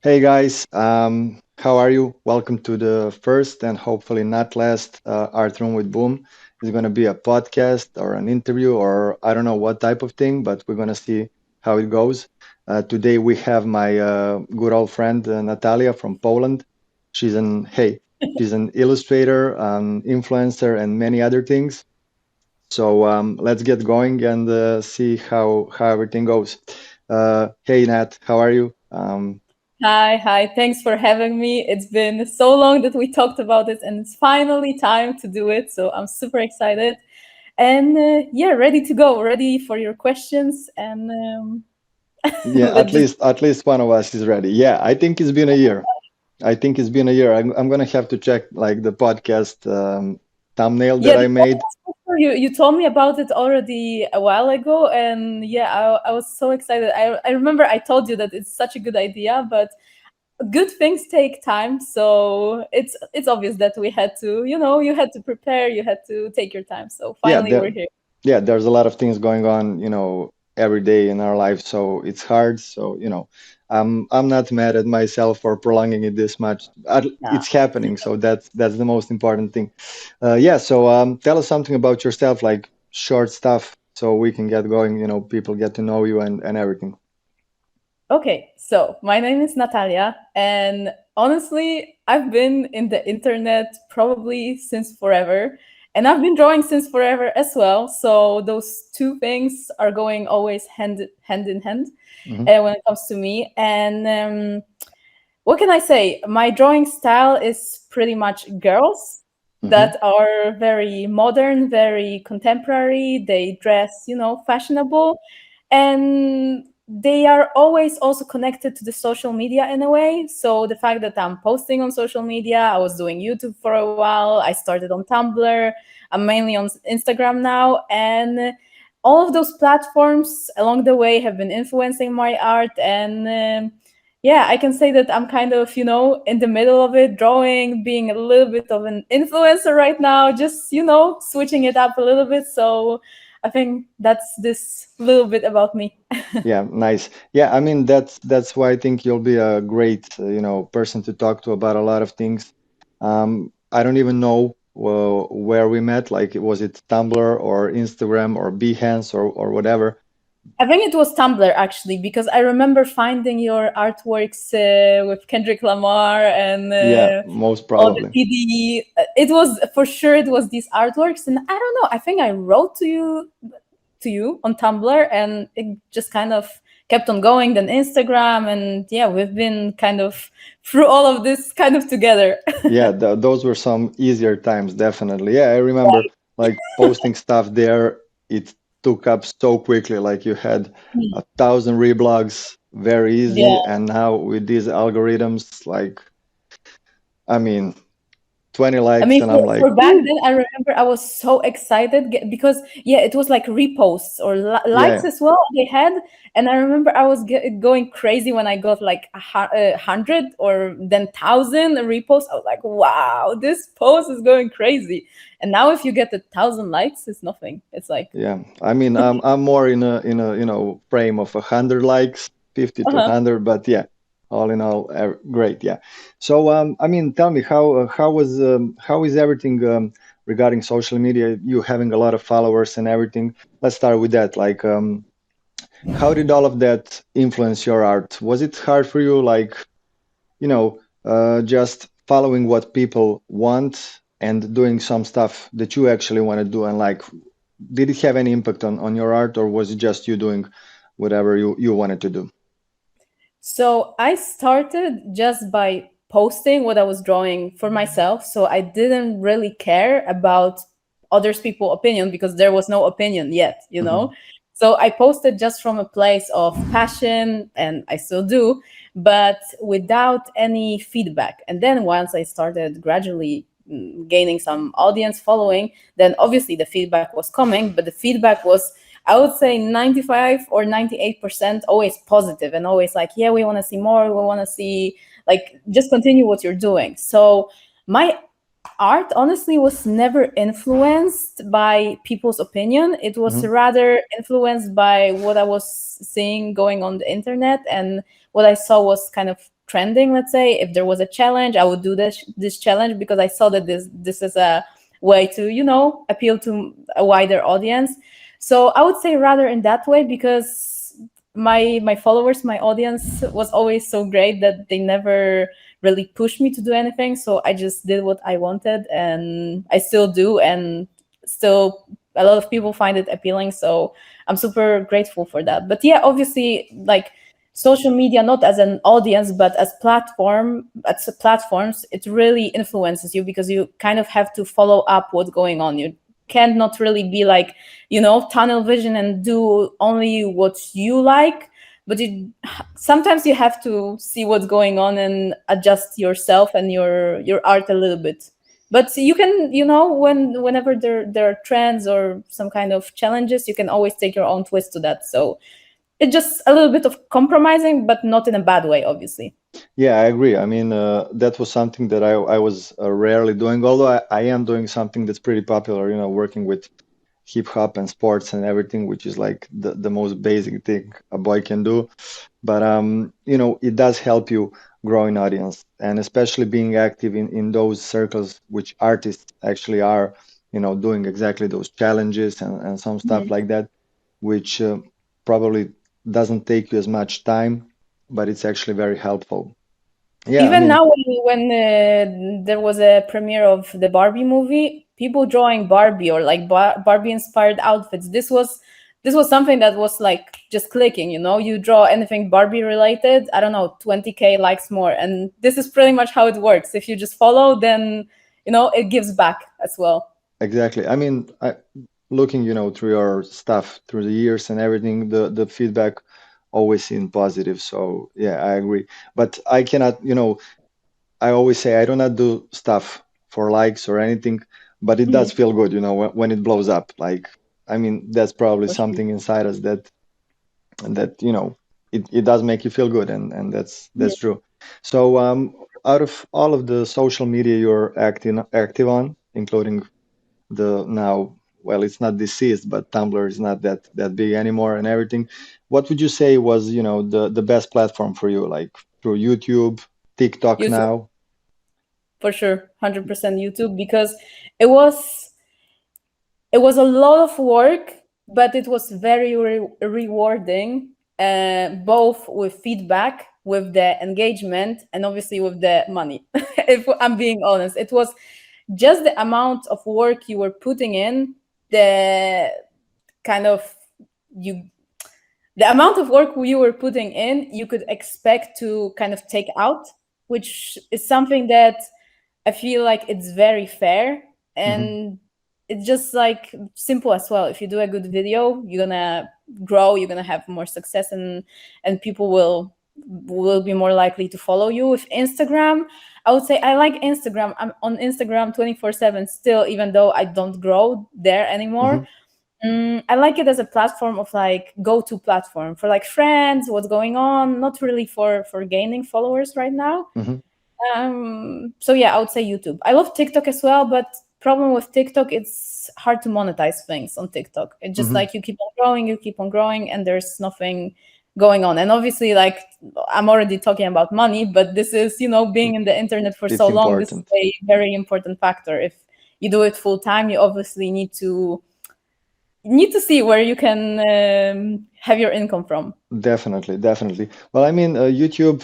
Hey guys, how are you? Welcome to the first and hopefully not last Art Room with Boom. It's going to be a podcast or an interview or I don't know what type of thing, but we're going to see how it goes. Today we have my good old friend Natalia from Poland. She's an illustrator, influencer, and many other things. So let's get going and see how everything goes. Hey Nat, how are you? Hi. Thanks for having me. It's been so long that we talked about it, and it's finally time to do it. So I'm super excited, and yeah, ready to go. Ready for your questions, and Yeah, let's just. at least one of us is ready. Yeah, I think it's been a year. I think it's been a year. I'm gonna have to check like the podcast thumbnail that Yeah, I the made. podcast for sure. You told me about it already a while ago, and yeah, I was so excited. I remember I told you that it's such a good idea, but good things take time, so it's obvious that we had to, you had to prepare, you had to take your time, so Yeah, finally we're here. there's a lot of things going on, every day in our life, so it's hard. So, I'm not mad at myself for prolonging it this much. Yeah. It's happening, so that's the most important thing. Yeah, so tell us something about yourself, like short stuff, so we can get going. People get to know you and everything. Okay, so my name is Natalia, and honestly, I've been in the internet probably since forever, and I've been drawing since forever as well. So those two things are going always hand in hand Hmm. when it comes to me. And what can I say? My drawing style is pretty much girls Hmm. that are very modern, very contemporary. They dress, fashionable, and they are always also connected to the social media in a way. So the fact that I'm posting on social media, I was doing YouTube for a while, I started on Tumblr, I'm mainly on Instagram now, and all of those platforms along the way have been influencing my art. And yeah, I can say that I'm kind of, in the middle of it, drawing, being a little bit of an influencer right now, just, switching it up a little bit. So I think that's this little bit about me. Yeah, nice. Yeah, I mean that's why I think you'll be a great, person to talk to about a lot of things. I don't even know where we met. Like, was it Tumblr or Instagram or Behance or whatever? I think it was Tumblr actually, because I remember finding your artworks with Kendrick Lamar and Yeah, most all the probably. TD. It was for sure it was these artworks, and I don't know. I think I wrote to you on Tumblr, and it just kind of kept on going. Then Instagram, and yeah, we've been kind of through all of this kind of together. Yeah, th those were some easier times, definitely. Yeah, I remember like posting stuff there. It took up so quickly. Like you had 1,000 reblogs, very easy. Yeah. And now with these algorithms, like, I mean, 20 I likes, mean, and for, I'm like, for back then, I remember I was so excited because yeah, it was like reposts or likes yeah, as well they had, and I remember I was going crazy when I got like 100 or then 1,000 reposts. I was like, wow, this post is going crazy. And now if you get 1,000 likes, it's nothing. It's like, yeah. I mean, I'm more in a frame of 100 likes, 50 to uh-huh. 100, but yeah, all in all, great. Yeah. So I mean, tell me how is everything regarding social media? You having a lot of followers and everything. Let's start with that. Like, how did all of that influence your art? Was it hard for you, like, just following what people want and doing some stuff that you actually want to do, and like, did it have any impact on your art, or was it just you doing whatever you wanted to do? So I started just by posting what I was drawing for myself. So I didn't really care about others people's opinion because there was no opinion yet. Hmm. So I posted just from a place of passion, and I still do, but without any feedback. And then once I started gradually gaining some audience following, then obviously the feedback was coming, but the feedback was, I would say, 95 or 98% always positive and always like, yeah, we want to see more. We want to see, like, just continue what you're doing. So my art honestly was never influenced by people's opinion. It was Hmm. rather influenced by what I was seeing going on the internet, and what I saw was kind of trending, let's say, if there was a challenge, I would do this challenge because I saw that this is a way to, appeal to a wider audience. So I would say rather in that way, because my followers, my audience was always so great that they never really pushed me to do anything. So I just did what I wanted, and I still do, and still a lot of people find it appealing. So I'm super grateful for that. But yeah, obviously, like social media, not as an audience but as platforms, it really influences you because you kind of have to follow up what's going on. You can't not really be like, tunnel vision and do only what you like, but sometimes you have to see what's going on and adjust yourself and your art a little bit. But you can, whenever there are trends or some kind of challenges, you can always take your own twist to that. So it's just a little bit of compromising, but not in a bad way, obviously. Yeah, I agree. I mean, that was something that I was rarely doing, although I am doing something that's pretty popular, working with hip hop and sports and everything, which is like the most basic thing a boy can do. But it does help you grow an audience, and especially being active in those circles which artists actually are, doing exactly those challenges and some stuff Mhm. like that, which probably doesn't take you as much time, but it's actually very helpful. Yeah, I Even mean, now, when there was a premiere of the Barbie movie, people drawing Barbie or like Barbie inspired outfits. This was something that was like just clicking. You draw anything Barbie related, I don't know, 20K likes more, and this is pretty much how it works. If you just follow, then it gives back as well. exactly. I mean, looking, through your stuff through the years and everything, the feedback always seemed positive. So yeah, I agree. But I cannot, I always say I do not do stuff for likes or anything, but it does Mhm. feel good, when it blows up. Like, I mean, that's probably For sure. something inside us that it does make you feel good, and that's Mhm. true. So, out of all of the social media you're active on, including the now, well, it's not deceased, but Tumblr is not that big anymore and everything. What would you say was, the best platform for you, like through YouTube, TikTok YouTube, now? for sure, 100% YouTube, because it was it was a lot of work, but it was very rewarding, both with feedback, with the engagement, and obviously with the money. If I'm being honest, it was just the amount of work you were putting in, the kind of you the amount of work you were putting in, you could expect to kind of take out, which is something that I feel like it's very fair, Hmm. and it's just like simple as well. If you do a good video, you're gonna grow, you're gonna have more success, and people will be more likely to follow you. With Instagram, I would say I like Instagram. I'm on Instagram 24/7 still, even though I don't grow there anymore. Hmm. I like it as a platform of like go-to platform for like friends, what's going on, not really for gaining followers right now. Hmm. So yeah, I would say YouTube. I love TikTok as well, but problem with TikTok, it's hard to monetize things on TikTok. It's just Hmm. like you keep on growing, and there's nothing going on. And obviously, like I'm already talking about money, but this is, being in the internet for so It's long, this is important. a very important factor. If you do it full time, you obviously need to see where you can have your income from. Definitely, definitely. Well, I mean, YouTube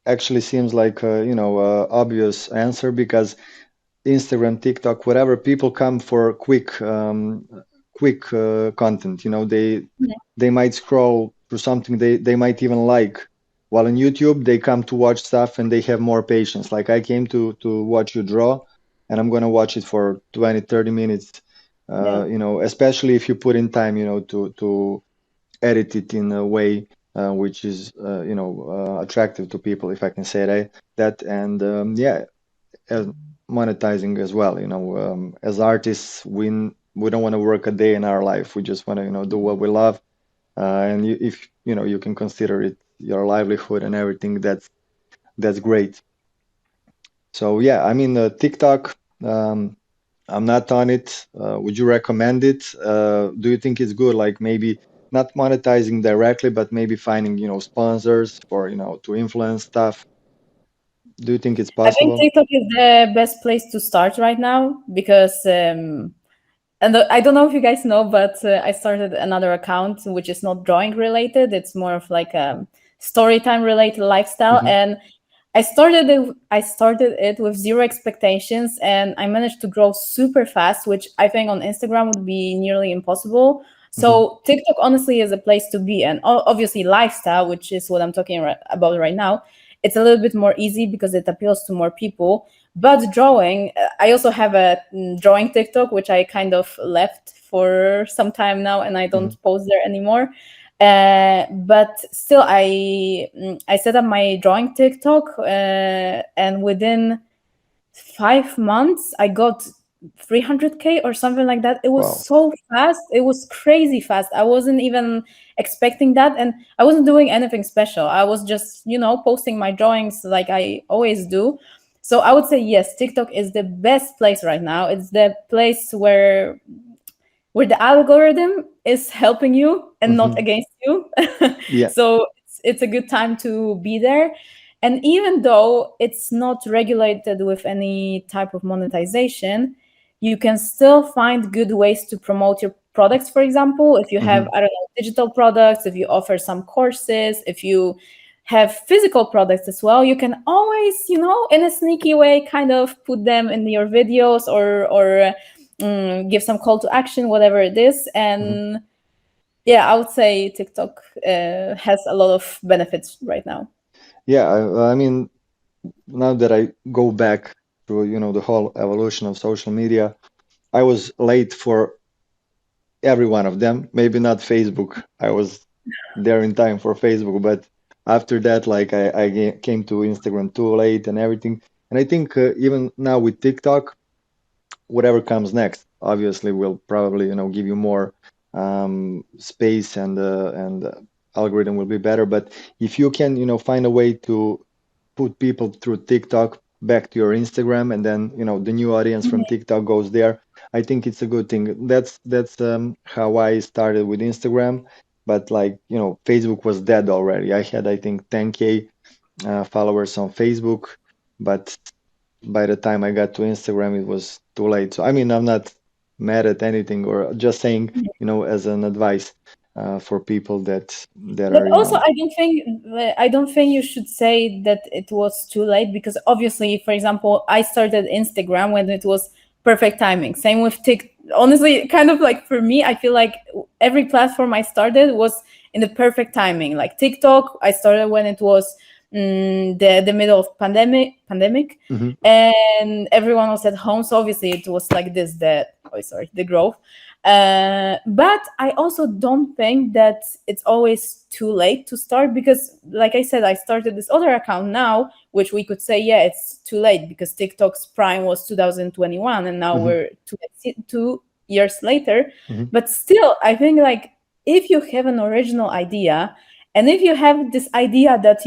actually seems like obvious answer because Instagram, TikTok, whatever, people come for quick content. They might scroll through something they might even like. While on YouTube, they come to watch stuff and they have more patience. Like I came to watch you draw, and I'm gonna watch it for 20, 30 minutes. Yeah. Especially if you put in time, to edit it in a way which is attractive to people, if I can say that. And yeah, as monetizing as well. As artists, we don't want to work a day in our life. We just want to do what we love, and if you can consider it your livelihood and everything, that's great. So yeah, I mean, TikTok. I'm not on it. Would you recommend it? Do you think it's good? Like maybe not monetizing directly, but maybe finding sponsors for to influence stuff. Do you think it's I think possible? TikTok is the best place to start right now because and I don't know if you guys know, but I started another account which is not drawing related. It's more of like a story time related lifestyle, Hmm. and I started it with zero expectations, and I managed to grow super fast, which I think on Instagram would be nearly impossible. Hmm. So TikTok honestly is a place to be, and obviously lifestyle, which is what I'm talking about right now. It's a little bit more easy because it appeals to more people. But drawing, I also have a drawing TikTok, which I kind of left for some time now, and I Hmm. don't post there anymore. But still, I set up my drawing TikTok, and within 5 months, I got 300K or something like that. It was Wow. so fast. It was crazy fast. I wasn't even expecting that, and I wasn't doing anything special. I was just, posting my drawings like I always do. So I would say yes, TikTok is the best place right now. It's the place where the algorithm is helping you and not Hmm. against you. Yeah. So it's a good time to be there. And even though it's not regulated with any type of monetization, you can still find good ways to promote your products. For example, if you have, Hmm. I don't know, digital products, if you offer some courses, if you have physical products as well, you can always, in a sneaky way, kind of put them in your videos or give some call to action, whatever it is. Hmm. And yeah, I would say TikTok has a lot of benefits right now. Yeah. I mean, now that I go back to, the whole evolution of social media, I was late for every one of them. Maybe not Facebook. I was there in time for Facebook, but after that, like I came to Instagram too late and everything. And I think even now with TikTok, whatever comes next, obviously will probably, give you more space, and algorithm will be better. But if you can, find a way to put people through TikTok back to your Instagram, and then the new audience from TikTok goes there. I think it's a good thing. That's how I started with Instagram, but like Facebook was dead already. I had I think 10K followers on Facebook, but by the time I got to Instagram, it was too late. So I mean, I'm not mad at anything, or just saying, as an advice for people that But are, also, I don't think you should say that it was too late because obviously, for example, I started Instagram when it was perfect timing. Same with TikTok. Honestly, kind of like for me, I feel like every platform I started was in the perfect timing. Like TikTok, I started when it was the middle of pandemic, Mhm. and everyone was at home. So obviously, it was like this. The growth. But I also don't think that it's always too late to start because, like I said, I started this other account now, which we could say, yeah, it's too late because TikTok's prime was 2021, and now Mhm. we're 2 years later. Mhm. But still, I think like if you have an original idea, and if you have this idea that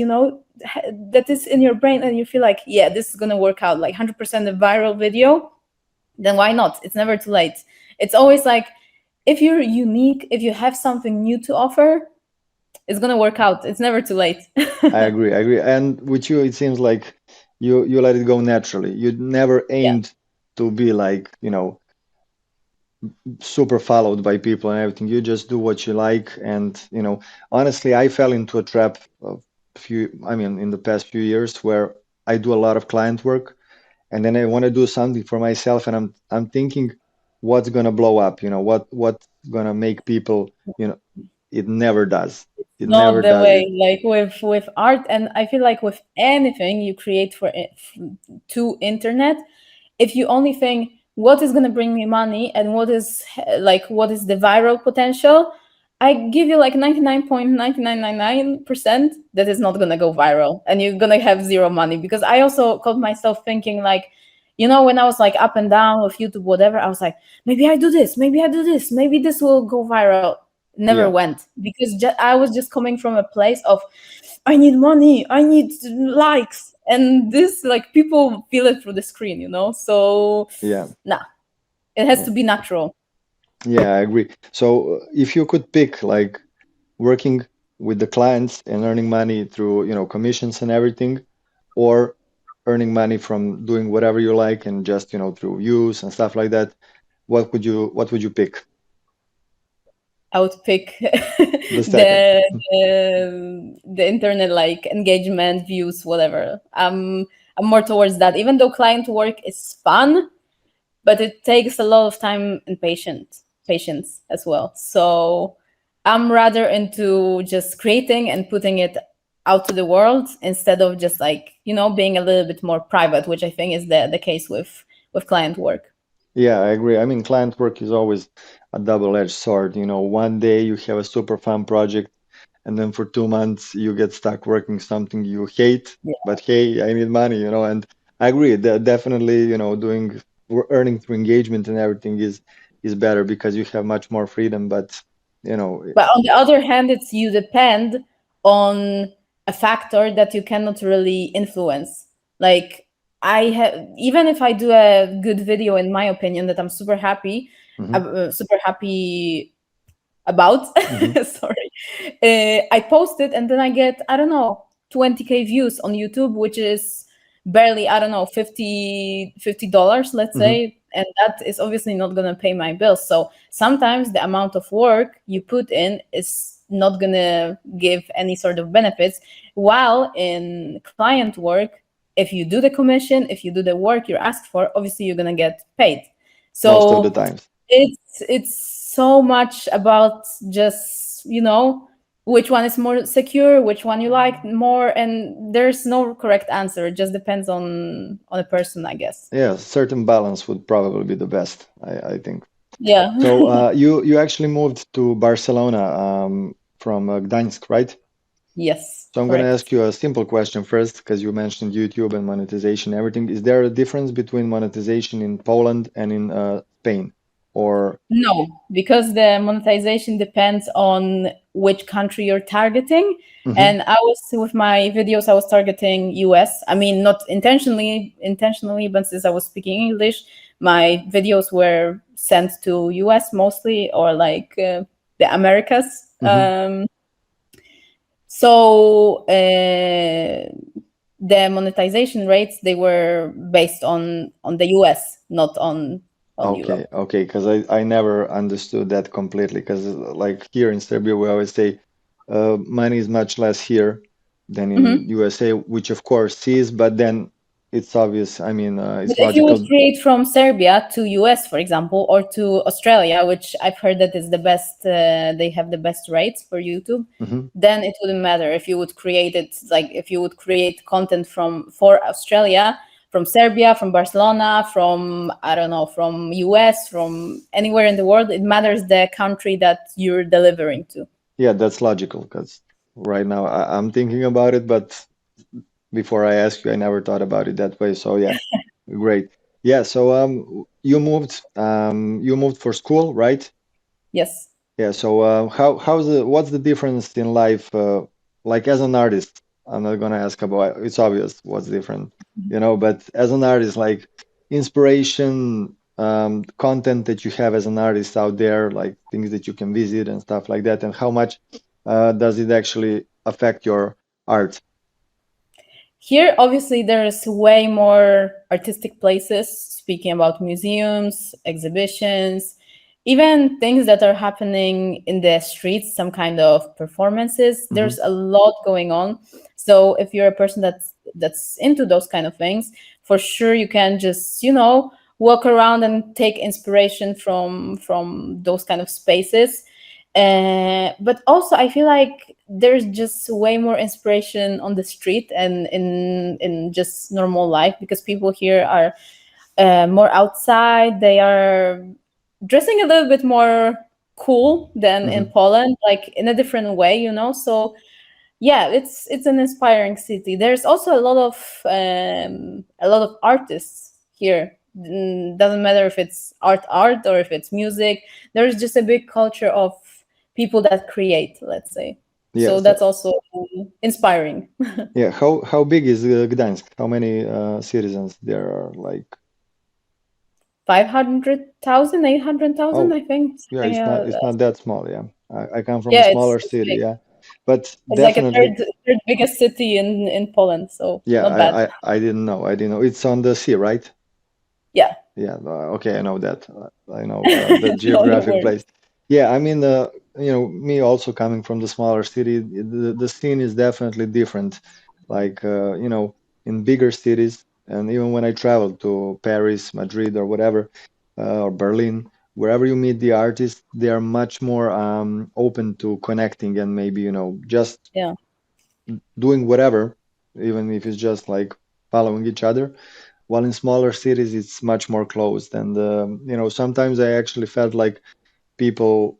that is in your brain, and you feel like, yeah, this is gonna work out, like 100% a viral video, then why not? It's never too late. It's always like if you're unique, if you have something new to offer, it's gonna work out. It's never too late. I agree. I agree. And with you, it seems like you let it go naturally. You never Yeah. aimed to be like, super followed by people and everything. You just do what you like. And, honestly, I fell into a trap I mean, in the past few years where I do a lot of client work, and then I want to do something for myself, and I'm thinking what's gonna blow up, what's gonna make people, it never does. It never Not the does. way like with art, and I feel like with anything you create for it to internet, if you only think what is going to bring me money and what is the viral potential, I give you like 99.9999% that is not going to go viral and you're going to have zero money. Because I also caught myself thinking like, when I was like up and down with YouTube, whatever, I was like, maybe I do this, maybe I do this, maybe this will go viral. Never Yeah, went because I was just coming from a place of I need money, I need likes, and this like people feel it through the screen, So yeah, nah, it has yeah, to be natural. yeah, I agree. So if you could pick like working with the clients and earning money through, commissions and everything, or earning money from doing whatever you like and just, through views and stuff like that, what would you pick? I would pick The second. the internet, like engagement, views, whatever. I'm more towards that. Even though client work is fun, but it takes a lot of time and patience as well. So I'm rather into just creating and putting it out to the world instead of just like, being a little bit more private, which I think is the case with client work. Yeah, I agree. I mean, client work is always a double-edged sword. One day you have a super fun project, and then for 2 months you get stuck working something you hate. But hey, I need money, and I agree that definitely, doing earning through engagement and everything is better because you have much more freedom. But you know, But on the other hand, it's you depend on a factor that you cannot really influence. Like I have, even if I do a good video, in my opinion, that I'm hmm super happy about. hmm Sorry, I post it and then I get, I don't know, 20K views on YouTube, which is barely, I don't know, $50, let's hmm say, and that is obviously not going to pay my bills. So sometimes the amount of work you put in is not going to give any sort of benefits, while in client work, if you do the commission, if you do the work you're asked for, obviously you're going to get paid. most of the So times. it's so much about just, which one is more secure, which one you like more, and there's no correct answer. It just depends on a person, I guess. Yeah, certain balance would probably be the best, I think. Yeah. So you actually moved to Barcelona from Gdansk, right? Yes, So I'm going to ask correct. you a simple question first, because you mentioned YouTube and monetization, everything. Is there a difference between monetization in Poland and in Spain? Or No, because the monetization depends on which country you're targeting. Mhm. And I was with my videos, I was targeting US. I mean, not intentionally, but since I was speaking English, my videos were sent to US mostly, or like the Americas. Mhm. So the monetization rates, they were based on the US, not on Okay, Europe. okay, because I never understood that completely. Because like here in Serbia, we always say money is much less here than in Mhm. USA, which of course is, but then it's obvious. I mean, But it's if you would logical. create from Serbia to US, for example, or to Australia, which I've heard that is the best, they have the best rates for YouTube, Mhm. then it wouldn't matter if you would create it, like if you would create content from for Australia, from Serbia, from Barcelona, from, I don't know, from US, from anywhere in the world. It matters the country that you're delivering to. Yeah, that's logical. Because right now I'm thinking about it, but before I ask you, I never thought about it that way. So yeah, great. Yeah, so you moved for school, right? Yes. Yeah, so what's the difference in life like as an artist? I'm not gonna ask about it's obvious what's different, but as an artist, like inspiration, content that you have as an artist out there, like things that you can visit and stuff like that, and how much does it actually affect your art? Here, obviously, there's way more artistic places, speaking about museums, exhibitions, even things that are happening in the streets, some kind of performances. hmm There's a lot going on. So if you're a person that's into those kind of things, for sure you can just, walk around and take inspiration from those kind of spaces. But also, I feel like there's just way more inspiration on the street and in just normal life, because people here are more outside. They are dressing a little bit more cool than in hmm Poland, like in a different way, So yeah, it's an inspiring city. There's also a lot of artists here. Doesn't matter if it's art or if it's music. There's just a big culture of people that create, let's say. So Yes. that's also inspiring. Yeah. How big is Gdansk? How many citizens there are? Like, 500,000, 800,000, oh, I think. yeah, Something, it's not that small. Yeah, I come from a yeah, smaller it's city. big. Yeah, but It's like a definitely, third biggest city in Poland, so yeah, not bad. I didn't know. I didn't know. It's on the sea, right? Yeah. Yeah, okay, I know that. I know the No, no geographic worries. place. Yeah, I mean, me also coming from the smaller city, the scene is definitely different. Like, in bigger cities, and even when I travel to Paris, Madrid, or whatever, or Berlin, wherever you meet the artists, they are much more open to connecting and maybe, just Yeah. doing whatever, even if it's just like following each other. While in smaller cities, it's much more closed. And, sometimes I actually felt like people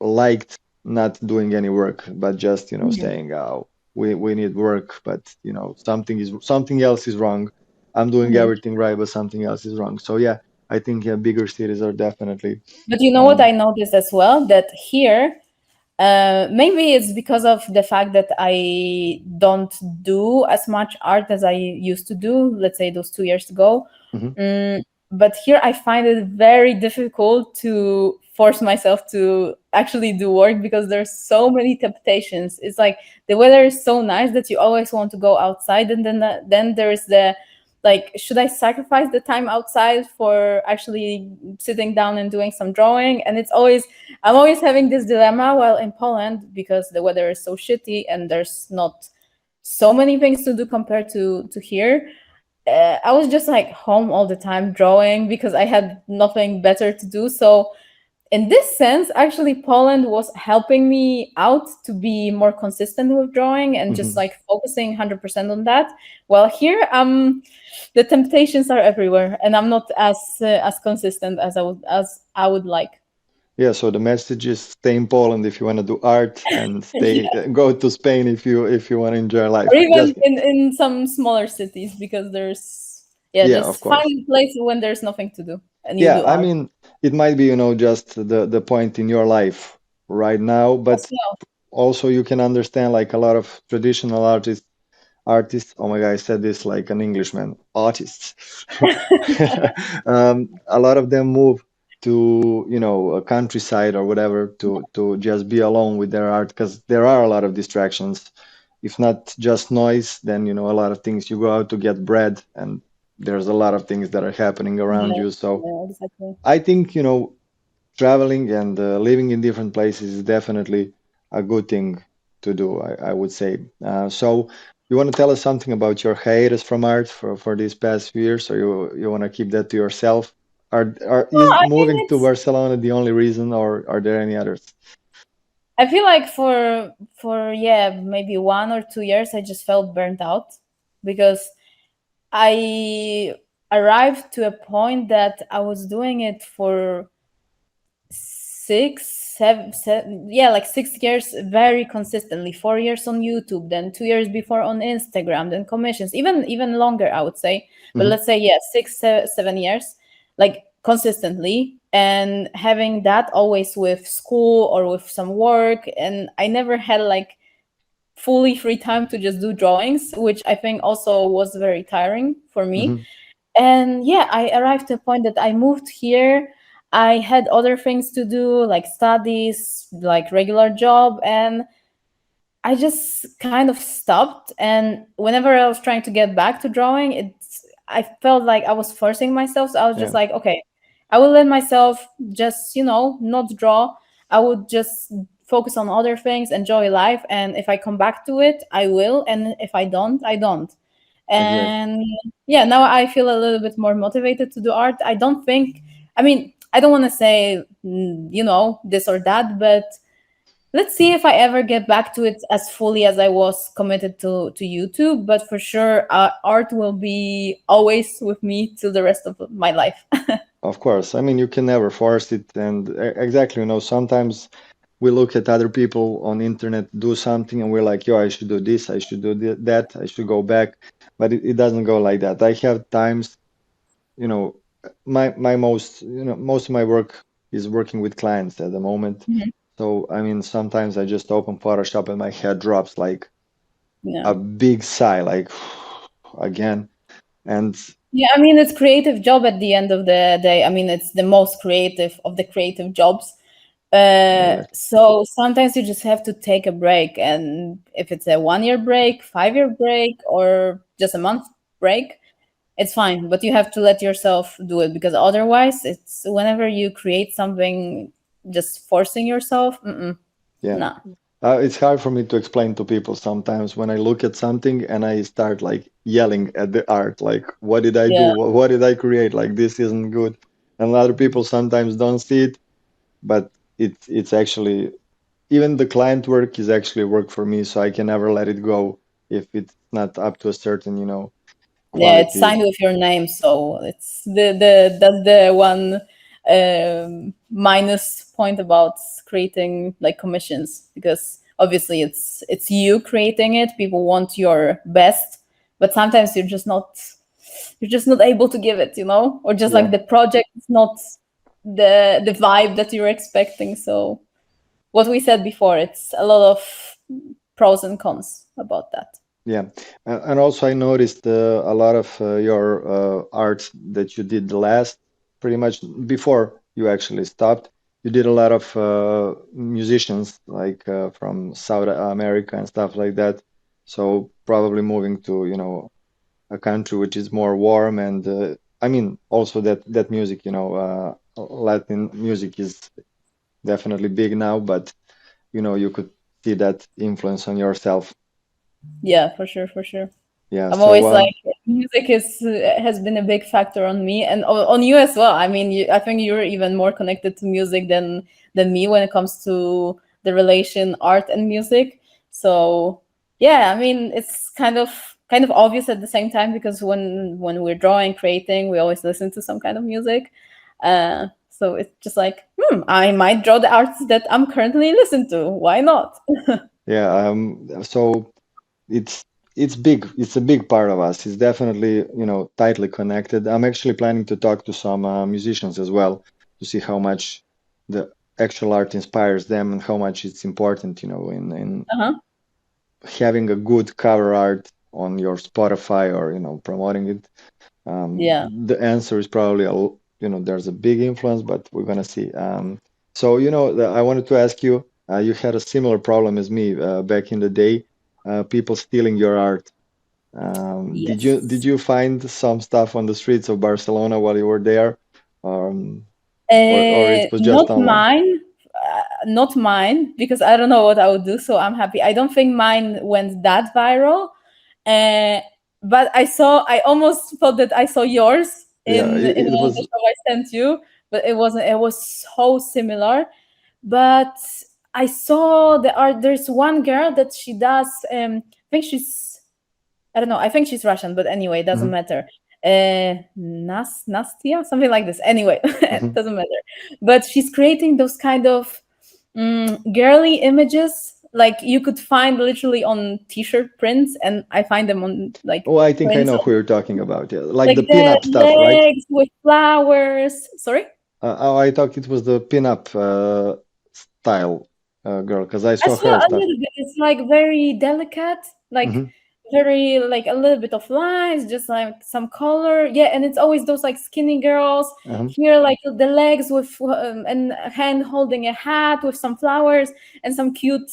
liked not doing any work, but just, Mhm. saying, oh, we need work, but, something else is wrong. I'm doing Mhm. everything right, but something else is wrong. So yeah, I think yeah, bigger cities are definitely, But you know what um, I noticed as well? That here, maybe it's because of the fact that I don't do as much art as I used to do, let's say those 2 years ago. mhm, Mm, but here I find it very difficult to force myself to actually do work because there's so many temptations. It's like the weather is so nice that you always want to go outside, and then there's the like, should I sacrifice the time outside for actually sitting down and doing some drawing? And I'm always having this dilemma while in Poland because the weather is so shitty and there's not so many things to do compared to here. I was just like home all the time drawing because I had nothing better to do. So in this sense, actually, Poland was helping me out to be more consistent with drawing and just mhm. like focusing 100% on that. While here, the temptations are everywhere, and I'm not as consistent as I would like. Yeah, so the message is stay in Poland if you want to do art, and stay Yeah. go to Spain if you want to enjoy Or life. even Just in some smaller cities because yeah, yeah, of just find course. a place when there's nothing to do and you Yeah, do I art mean, it might be, just the point in your life right now, as but well. also you can understand like a lot of traditional artists. Oh my God, I said this like an Englishman. Artists. A lot of them move to, a countryside or whatever to just be alone with their art because there are a lot of distractions. If not just noise, then, a lot of things. You go out to get bread and there's a lot of things that are happening around Yeah, you. So yeah, exactly. I think, traveling and living in different places is definitely a good thing to do, I would say. So, you want to tell us something about your hiatus from art for these past few years, or you want to keep that to yourself? Well, Is I think moving to it's. Barcelona the only reason, or are there any others? I feel like for yeah, maybe 1 or 2 years, I just felt burnt out because I arrived to a point that I was doing it for 6 7 7 yeah, like 6 years very consistently, 4 years on YouTube, then 2 years before on Instagram, then commissions, even longer, I would say. But Hmm. let's say, yeah, 6 7 years, like consistently, and having that always with school or with some work, and I never had like fully free time to just do drawings, which I think also was very tiring for me. Hmm. And yeah, I arrived to a point that I moved here. I had other things to do, like studies, like regular job, and I just kind of stopped. And whenever I was trying to get back to drawing, I felt like I was forcing myself. So I was just Yeah, like, okay, I will let myself just, not draw. I would just focus on other things, enjoy life, and if I come back to it, I will, and if I don't, I don't. exactly. And yeah, now I feel a little bit more motivated to do art. I don't think, I mean, I don't want to say, this or that, but let's see if I ever get back to it as fully as I was committed to YouTube. But for sure, art will be always with me till the rest of my life. Of course. I mean, you can never force it, and exactly, sometimes we look at other people on internet do something and we're like, yo, I should do this, I should do that, I should go back, but it doesn't go like that. I have times, you know my most of my work is working with clients at the moment. Mhm. So I mean, sometimes I just open Photoshop and my head drops like Yeah. a big sigh, like again. And Yeah, I mean, it's creative job at the end of the day. I mean, it's the most creative of the creative jobs. Really. So sometimes you just have to take a break, and if it's a 1 year break, 5 year break, or just a month break, it's fine. But you have to let yourself do it, because otherwise, it's whenever you create something, just forcing yourself. Mm-mm, Yeah. nah. It's hard for me to explain to people sometimes when I look at something and I start like yelling at the art, like, what did I do? Yeah, What did I create? Like, this isn't good. And other people sometimes don't see it, but it's actually, even the client work is actually work for me, so I can never let it go if it's not up to a certain, yeah. It's quality. signed with your name, so it's the that's the one minus point about creating like commissions, because obviously it's you creating it. People want your best, but sometimes you're just not able to give it, or just Yeah. like the project is not the vibe that you're expecting. So what we said before, it's a lot of pros and cons about that. Yeah, and also I noticed a lot of your art that you did the last, pretty much before you actually stopped. You did a lot of musicians like from South America and stuff like that. So probably moving to, a country which is more warm and I mean also that music, Latin music is definitely big now, but you could see that influence on yourself. Yeah, for sure, for sure. Yeah, I'm so always like, music is has been a big factor on me, and on you as well. I mean, I think you're even more connected to music than me when it comes to the relation art and music. So yeah, I mean, it's kind of obvious at the same time, because when we're drawing, creating, we always listen to some kind of music. So it's just like, I might draw the arts that I'm currently listening to. Why not? yeah, so it's it's big. It's a big part of us. It's definitely, tightly connected. I'm actually planning to talk to some musicians as well to see how much the actual art inspires them and how much it's important, in Uh-huh. having a good cover art on your Spotify or, promoting it. Yeah. The answer is probably there's a big influence, but we're gonna see. So I wanted to ask you. You had a similar problem as me back in the day. People stealing your art. Did Yes. you find some stuff on the streets of Barcelona while you were there, um, or it was Not just online? mine, not mine, because I don't know what I would do. So I'm happy. I don't think mine went that viral, uh, but I almost thought that I saw yours Yeah, in it one of the was. show I sent you, but it wasn't. It was so similar. But I saw the art. There's one girl that she does. I think she's I don't know. I think she's Russian, but anyway, it doesn't Mhm, matter. Nastia, something like this. Anyway, it mhm. doesn't matter. But she's creating those kind of girly images, like you could find literally on T-shirt prints, and I find them on like Oh, I think I prints know of who you're talking about. Yeah, like like the the pin-up stuff, right? legs with flowers. Sorry. Oh, I thought it was the pin-up style girl because I saw As well, her a stuff. little bit. It's like very delicate, like Hmm. very like a little bit of lines, just like some color. Yeah, and it's always those like skinny girls here, like the legs with and a hand holding a hat with some flowers and some cute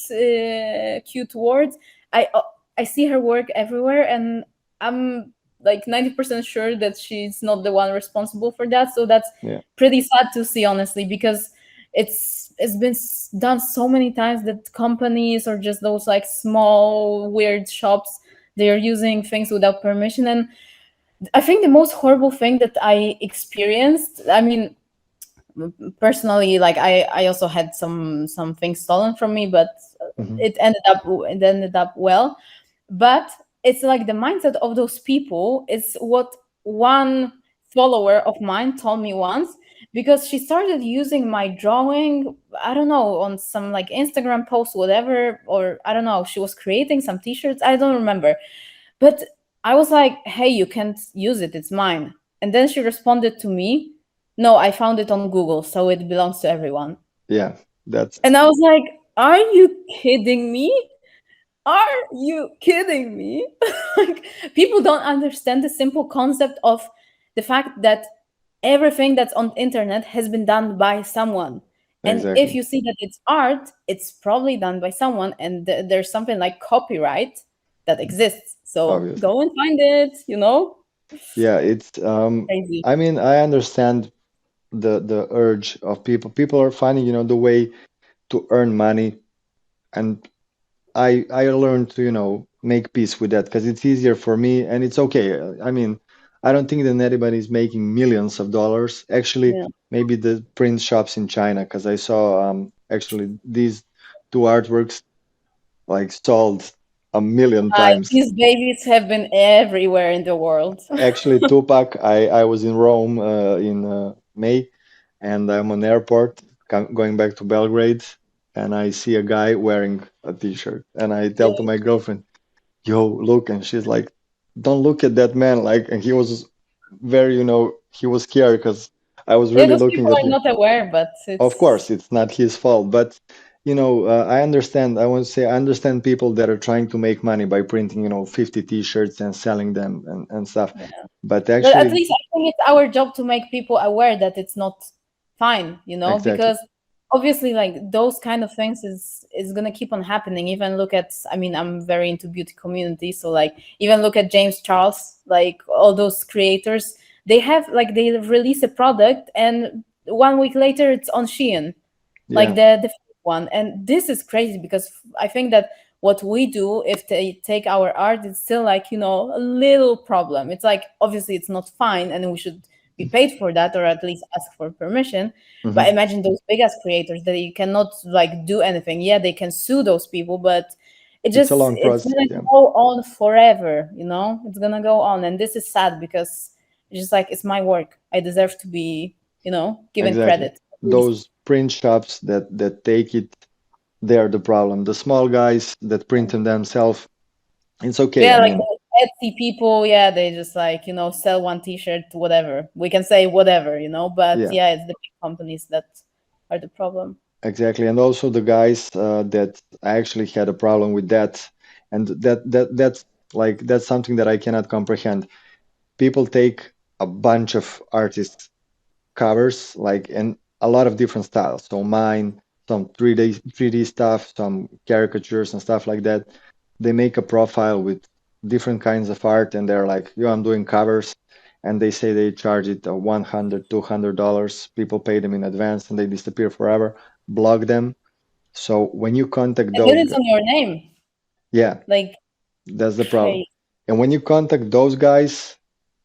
words. I uh, I see her work everywhere, and I'm like 90% sure that she's not the one responsible for that. So that's Yeah, pretty sad to see, honestly, because it's been done so many times that companies or just those like small weird shops, they're using things without permission. And I think the most horrible thing that I experienced, I mean, personally, like I also had some things stolen from me, but hmm, it ended up well. But it's like the mindset of those people is what one follower of mine told me once, because she started using my drawing, I don't know, on some like Instagram post, whatever, or I don't know, she was creating some t-shirts, I don't remember. But I was like, hey, you can't use it, it's mine. And then she responded to me, no, I found it on Google, so it belongs to everyone. yeah. That's And I was like, are you kidding me? Are you kidding me? Like, people don't understand the simple concept of the fact that everything that's on the internet has been done by someone. And if Exactly. you see that it's art, it's probably done by someone, and there's something like copyright that exists. So Obviously. go and find it, you know? Yeah, it's Crazy. I mean, I understand the urge of people. People are finding, the way to earn money, and I learned to, make peace with that because it's easier for me and it's okay. I mean, I don't think that anybody's making millions of dollars. Actually, Yeah. maybe the print shops in China, because I saw actually these two artworks like sold a million times. These babies have been everywhere in the world. Actually, Tupac, I was in Rome in May, and I'm on airport going back to Belgrade, and I see a guy wearing a t-shirt, and I tell to Yeah. my girlfriend, "Yo, look," and she's like, "Don't look at that man!" Like, and he was very, he was scared because I was Yeah, really those looking people at are him. not aware, but Of it's course, it's not his fault, but I understand. I want to say I understand people that are trying to make money by printing, 50 t-shirts and selling them and stuff. But but at actually, least I think it's our job to make people aware that it's not fine, exactly. because obviously like those kind of things is gonna keep on happening. Even look at, I mean, I'm very into beauty community, so like even look at James Charles, like all those creators, they have like they release a product and 1 week later it's on Shein, like Yeah, the fake one. And this is crazy because I think that what we do, if they take our art, it's still like, a little problem. It's like obviously it's not fine and we should be paid for that, or at least ask for permission. But hmm, imagine those biggest creators that you cannot like do anything. Yeah, they can sue those people, but it's a long it's process. gonna Yeah, go on forever, it's gonna go on. And this is sad because it's just like it's my work, I deserve to be, given exactly. credit at least. Those print shops that take it, they're the problem. The small guys that print them themselves, it's okay. I Yeah, like mean, the Etsy people, yeah, they just like, sell one t-shirt, whatever. We can say whatever, but yeah, yeah, it's the big companies that are the problem. exactly. And also the guys that I actually had a problem with that, and that's something that I cannot comprehend. People take a bunch of artists covers like in a lot of different styles. So mine, some 3D stuff, some caricatures and stuff like that. They make a profile with different kinds of art and they're like, yo, I'm doing covers. And they say they charge it 100, $200. People pay them in advance and they disappear forever. Block them. So when you contact And then those, it's on your name. yeah, Like that's the problem. crazy. And when you contact those guys,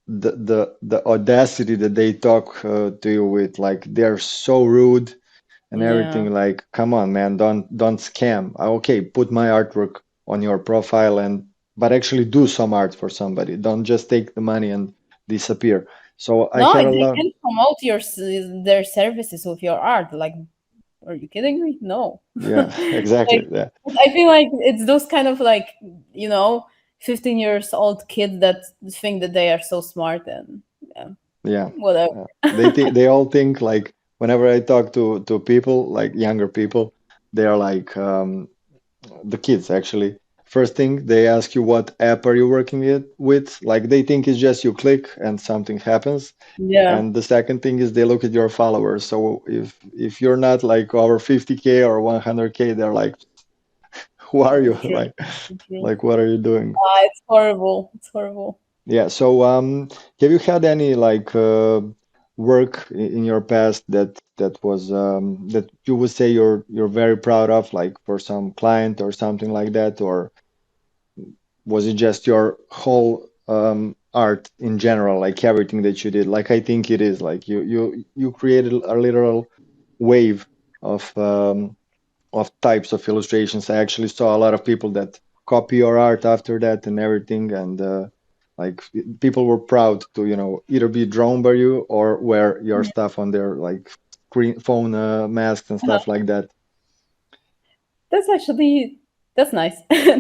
the audacity that they talk to you with, like they're so rude and Yeah. everything. Like, come on, man, don't scam. Okay, put my artwork on your profile but actually do some art for somebody. Don't just take the money and disappear. So I No, had a they lot. can promote their services with your art. Like, are you kidding me? No. Yeah, Like, exactly. Yeah, I feel like it's those kind of like, you know, 15 years old kids that think that they are so smart and yeah, yeah. whatever. They all think like whenever I talk to people like younger people, they are like the kids actually. First thing they ask you what app are you working it with? Like they think it's just you click and something happens. Yeah, And the second thing is they look at your followers. So if you're not like over 50K or 100K, they're like, who are you? it's true. It's true. Like what are you doing? It's horrible. It's horrible. Yeah. So have you had any like work in your past that was that you would say you're very proud of, like for some client or something like that, or was it just your whole art in general, like everything that you did? Like I think it is like you created a literal wave of types of illustrations. I actually saw a lot of people that copy your art after that and everything, and like people were proud to either be drawn by you or wear your Mhm. stuff on their like screen phone masks and stuff like that. That's actually that's nice.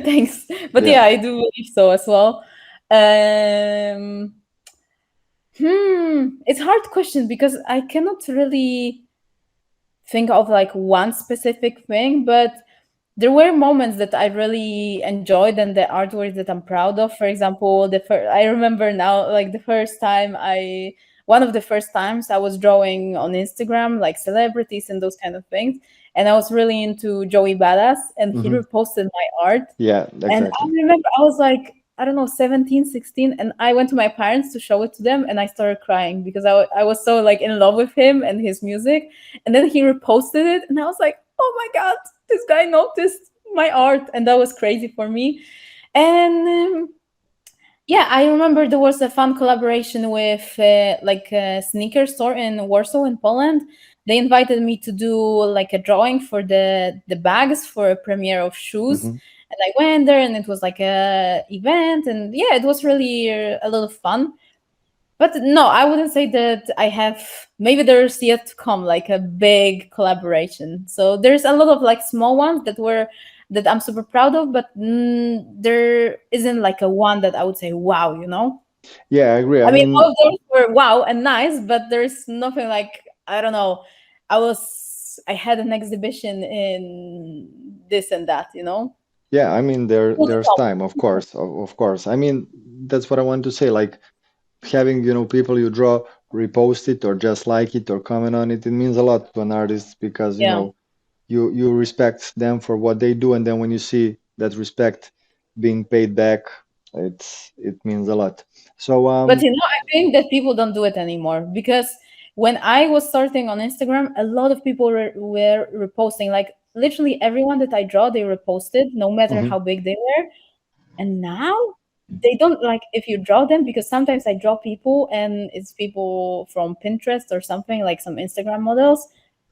Thanks. But Yeah. yeah, I do believe so as well. Um, it's hard question because I cannot really think of like one specific thing, but there were moments that I really enjoyed and the artwork that I'm proud of. For example, I remember now like the first time one of the first times I was drawing on Instagram, like celebrities and those kind of things. And I was really into Joey Badass, and he Hmm. reposted my art. Yeah, And I exactly. remember I was like, I don't know, 17, 16, and I went to my parents to show it to them, and I started crying because I was so like in love with him and his music. And then he reposted it, and I was like, oh my God, this guy noticed my art, and that was crazy for me. And yeah, I remember there was a fun collaboration with like a sneaker store in Warsaw in Poland. They invited me to do like a drawing for the bags for a premiere of shoes, Hmm. and I went there, and it was like a event, and yeah, it was really a lot of fun. But no, I wouldn't say that I have. Maybe there's yet to come like a big collaboration. So there's a lot of like small ones that I'm super proud of, but there isn't like a one that I would say wow. Yeah, I agree. I I mean, all mean, of those were wow and nice, but there's nothing like I don't know. I had an exhibition in this and that. yeah, I mean Still to there's come. time, of course, of course. I mean, that's what I want to say. Like having, people you draw repost it or just like it or comment on it, it means a lot to an artist because, Yeah. you respect them for what they do, and then when you see that respect being paid back, it means a lot. So But I think that people don't do it anymore because when I was starting on Instagram, a lot of people were reposting. Like literally everyone that I draw, they reposted, no matter mhm, how big they were. And now they don't like if you draw them because sometimes I draw people and it's people from Pinterest or something like some Instagram models.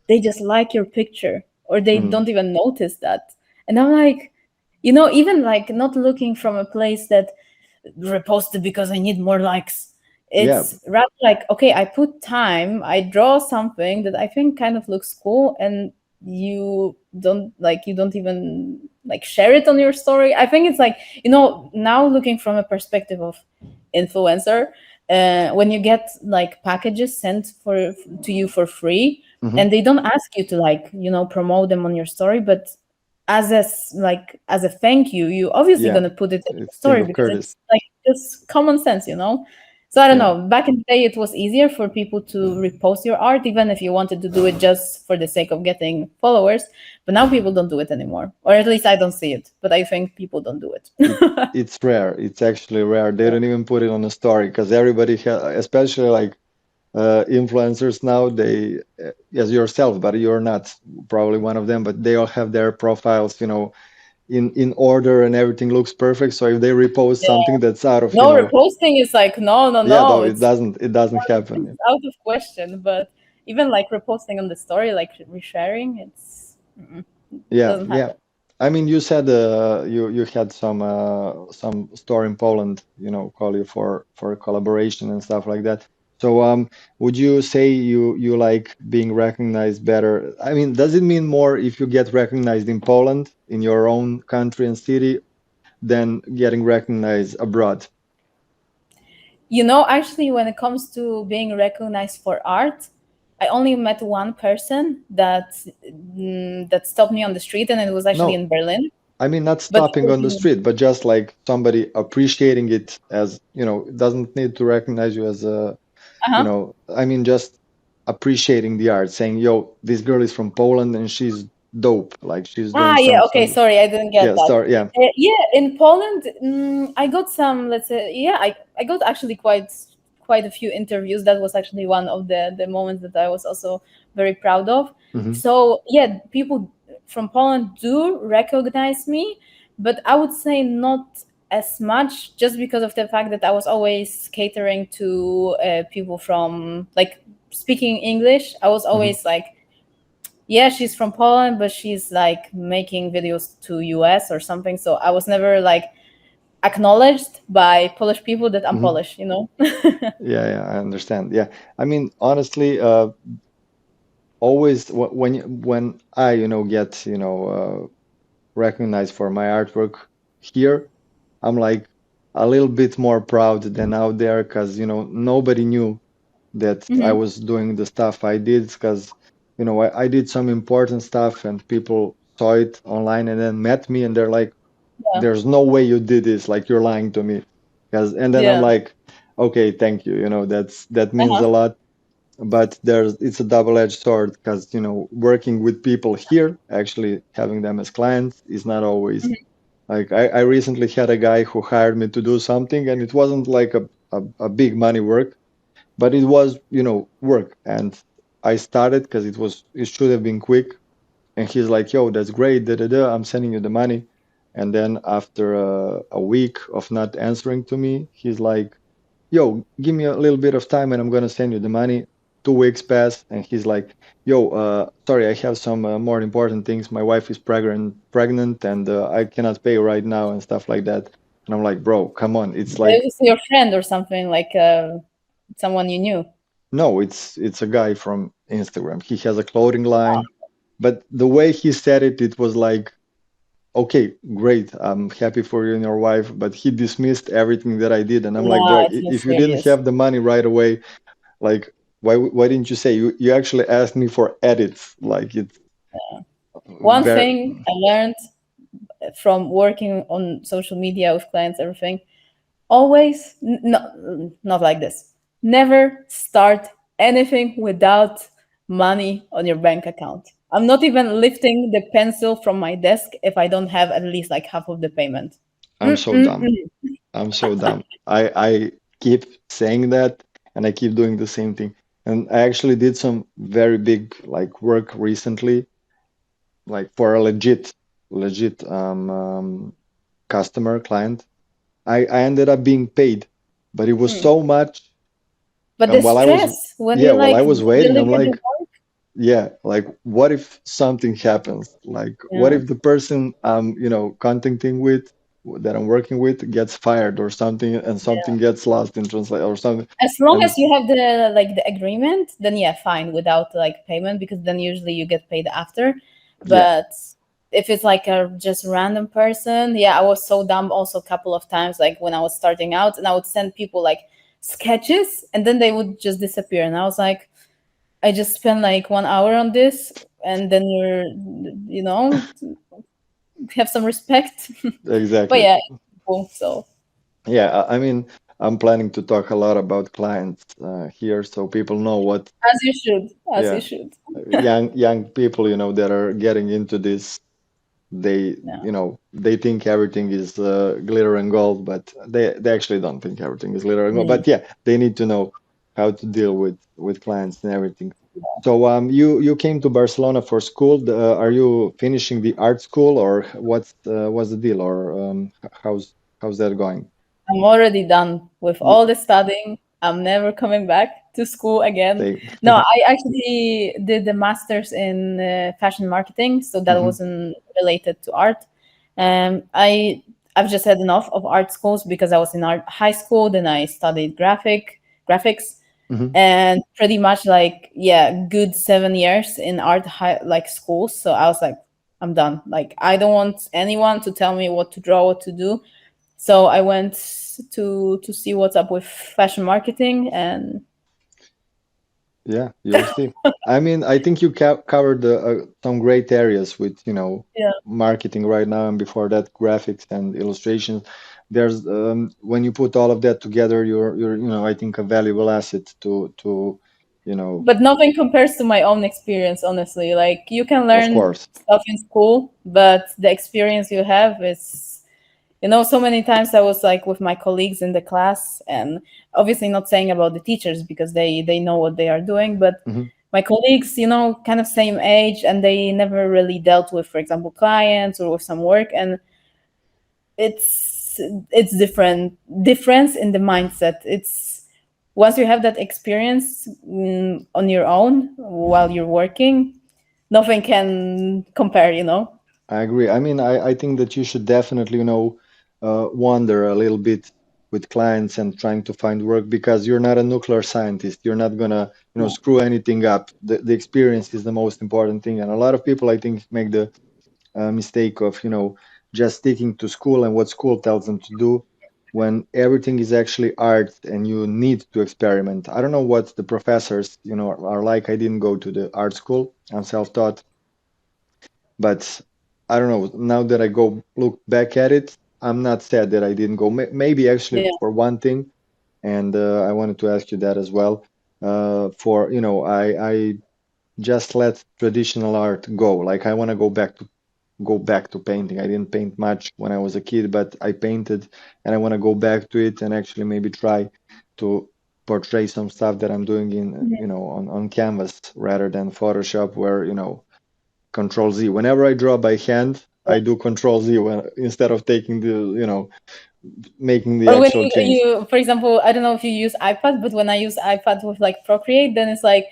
They just like your picture or they mhm. don't even notice that. And I'm like, even like not looking from a place that reposted because I need more likes. Yeah, It's rather like, okay, I put time, I draw something that I think kind of looks cool, and you don't even like share it on your story. I think it's like, now looking from a perspective of influencer, when you get like packages sent to you for free, mhm. and they don't ask you to like, promote them on your story, but as a thank you, you obviously Yeah, gonna put it in your it's thing story of because courtesy. it's like just common sense. So I don't Yeah. know. Back in the day, it was easier for people to repost your art, even if you wanted to do it just for the sake of getting followers. But now people don't do it anymore, or at least I don't see it. But I think people don't do it. it it's rare. It's actually rare. They don't even put it on a story because everybody especially like influencers now, they as yourself, but you're not probably one of them, but they all have their profiles, in order, and everything looks perfect. So if they repost Yeah. something that's out of, No, reposting is like no, no, yeah, no. no, it It's doesn't happen. out of question. But even like reposting on the story, like resharing, it Yeah, doesn't yeah. happen. I mean, you said you had some store in Poland, call you for a collaboration and stuff like that. So would you say you like being recognized better? I mean, does it mean more if you get recognized in Poland, in your own country and city, than getting recognized abroad? Actually, when it comes to being recognized for art, I only met one person that stopped me on the street, and it was actually No, in Berlin. I mean not But stopping on the street, but just like somebody appreciating it as, it doesn't need to recognize you as a uh-huh. I mean, just appreciating the art, saying, "Yo, this girl is from Poland and she's dope. Like she's doing Yeah, okay, something." sorry, I didn't get Yeah, that. sorry. Yeah. Yeah, in Poland, I got some, let's say, yeah, I got actually quite a few interviews. That was actually one of the moments that I was also very proud of. Hmm. So, yeah, people from Poland do recognize me, but I would say not as much just because of the fact that I was always catering to people from like speaking English. I was Hmm. always like, yeah, she's from Poland, but she's like making videos to US or something. So I was never like acknowledged by Polish people that I'm Hmm. Polish. Yeah, yeah, I understand. Yeah, I mean, honestly, always when I, get, recognized for my artwork here, I'm like a little bit more proud than out there because, nobody knew that I Hmm. was doing the stuff I did because, I did some important stuff and people saw it online and then met me and they're like, Yeah. there's no way you did this. Like you're lying to me. And then I'm Yeah. like, Okay, thank you. That means Uh-huh. a lot. But it's a double-edged sword because, working with people here, actually having them as clients is not always like I recently had a guy who hired me to do something, and it wasn't like a big money work, but it was, work. And I started because it should have been quick. And he's like, yo, that's great, da da da, I'm sending you the money. And then after a week of not answering to me, he's like, yo, give me a little bit of time and I'm gonna send you the money. 2 weeks pass, and he's like, yo, sorry, I have some more important things. My wife is pregnant, and I cannot pay right now and stuff like that. And I'm like, bro, come on. It's It like, was your friend or something, like someone you knew. no, it's a guy from Instagram. He has a clothing line, but the way he said it, it was like, okay, great. I'm happy for you and your wife, but he dismissed everything that I did. And I'm like, bro, Nah, it's not if you didn't serious. have the money right away, like, why didn't you say you actually asked me for edits? Like it's One very thing I learned from working on social media with clients, everything, always not like this. Never start anything without money on your bank account. I'm not even lifting the pencil from my desk if I don't have at least like half of the payment. I'm so dumb. Mm-mm-mm. I'm so dumb. I keep saying that and I keep doing the same thing. And I actually did some very big like work recently, like for a legit customer client. I ended up being paid, but it was so much. But the And stress when yeah, you while I like was waiting, I'm deliver the like, work, yeah, like what if something happens? Like what yeah. if the person I'm, contacting with, that I'm working with, gets fired or something, and something gets lost in translate or something. As long And as you have the like the agreement, then yeah, fine, without like payment, because then usually you get paid after. yeah, But if it's like a just random person, yeah, I was so dumb also a couple of times, like when I was starting out, and I would send people like sketches and then they would just disappear, and I was like, I just spent like 1 hour on this, and then you know have some respect. But exactly. yeah, cool. So Yeah, I mean, I'm planning to talk a lot about clients here, so people know what, as you should, as you yeah, should. young people, that are getting into this. They Yeah. they think everything is glitter and gold, but they actually don't think everything is glitter and gold. Mm. But yeah, they need to know how to deal with clients and everything. So you came to Barcelona for school. Are you finishing the art school, or what's the deal, or how's that going? I'm already done with Yeah, all the studying. I'm never coming back to school again. they No, I actually did the master's in fashion marketing, so that hmm wasn't related to art. I've just had enough of art schools because I was in art high school, then I studied graphics, hmm and pretty much like yeah, good 7 years in art high like schools. So I was like, I'm done. Like I don't want anyone to tell me what to draw, what to do. So I went to see what's up with fashion marketing, and Yeah, you'll see. I mean, I think you covered some great areas with, yeah. marketing right now, and before that, graphics and illustrations. There's when you put all of that together, you're, I think a valuable asset to, you know, But nothing compares to my own experience, honestly. Like you can of learn course. stuff in school, but the experience you have is, so many times I was like with my colleagues in the class, and obviously not saying about the teachers because they know what they are doing, but hmm my colleagues, kind of same age, and they never really dealt with, for example, clients or with some work, and it's it's difference in the mindset. It's once you have that experience on your own while you're working, nothing can compare. I agree. I mean, I think that you should definitely, wander a little bit with clients and trying to find work because you're not a nuclear scientist. You're not gonna, screw anything up. The experience is the most important thing. And a lot of people, I think, make the mistake of, just sticking to school and what school tells them to do when everything is actually art and you need to experiment. I don't know what the professors, are like. I didn't go to the art school. I'm self-taught. But I don't know. Now that I go look back at it, I'm not sad that I didn't go. Maybe actually Yeah. for one thing, and I wanted to ask you that as well. For I just let traditional art go. Like I want to go back to painting. I didn't paint much when I was a kid, but I painted, and I want to go back to it and actually maybe try to portray some stuff that I'm doing in, on canvas rather than Photoshop, where, Control Z. Whenever I draw by hand, I do Control Z instead of taking making the Or when actual change. for example, I don't know if you use iPad, but when I use iPad with like Procreate, then it's like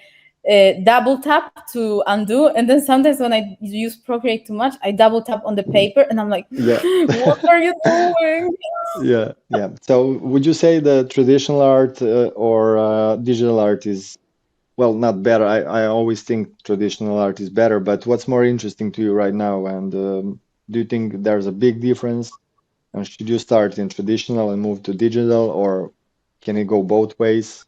double tap to undo, and then sometimes when I use Procreate too much, I double tap on the paper, and I'm like, Yeah. what are you doing? Yeah, yeah. So would you say the traditional art or digital art is, well, not better. I always think traditional art is better, but what's more interesting to you right now? And do you think there's a big difference? And should you start in traditional and move to digital, or can it go both ways?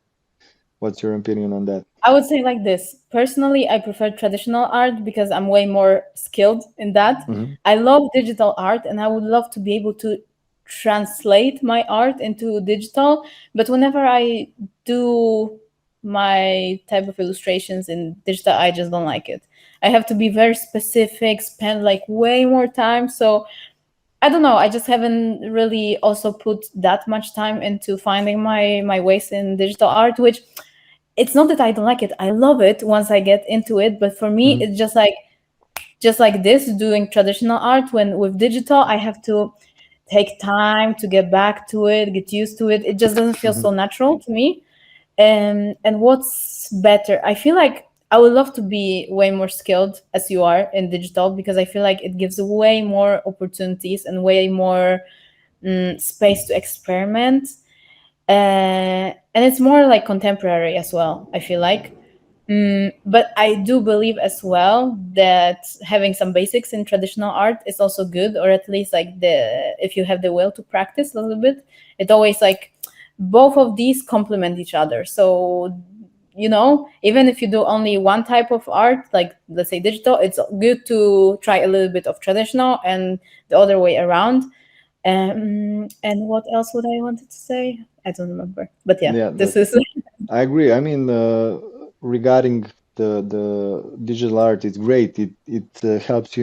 What's your opinion on that? I would say like this. Personally, I prefer traditional art because I'm way more skilled in that. Hmm. I love digital art and I would love to be able to translate my art into digital. But whenever I do my type of illustrations in digital, I just don't like it. I have to be very specific, spend like way more time. So I don't know. I just haven't really also put that much time into finding my ways in digital art, which it's not that I don't like it. I love it once I get into it, but for me Hmm. it's just like this doing traditional art. When with digital I have to take time to get back to it, get used to it. It just doesn't feel Hmm. so natural to me. And what's better? I feel like I would love to be way more skilled as you are in digital because I feel like it gives way more opportunities and way more space to experiment. And it's more like contemporary as well, I feel like. But I do believe as well that having some basics in traditional art is also good, or at least like the if you have the will to practice a little bit, it always like both of these complement each other. So even if you do only one type of art, like let's say digital, it's good to try a little bit of traditional and the other way around. And what else would I wanted to say? I don't remember. But yeah, Yeah, this is I agree. I mean, regarding the digital art, it's great. It helps,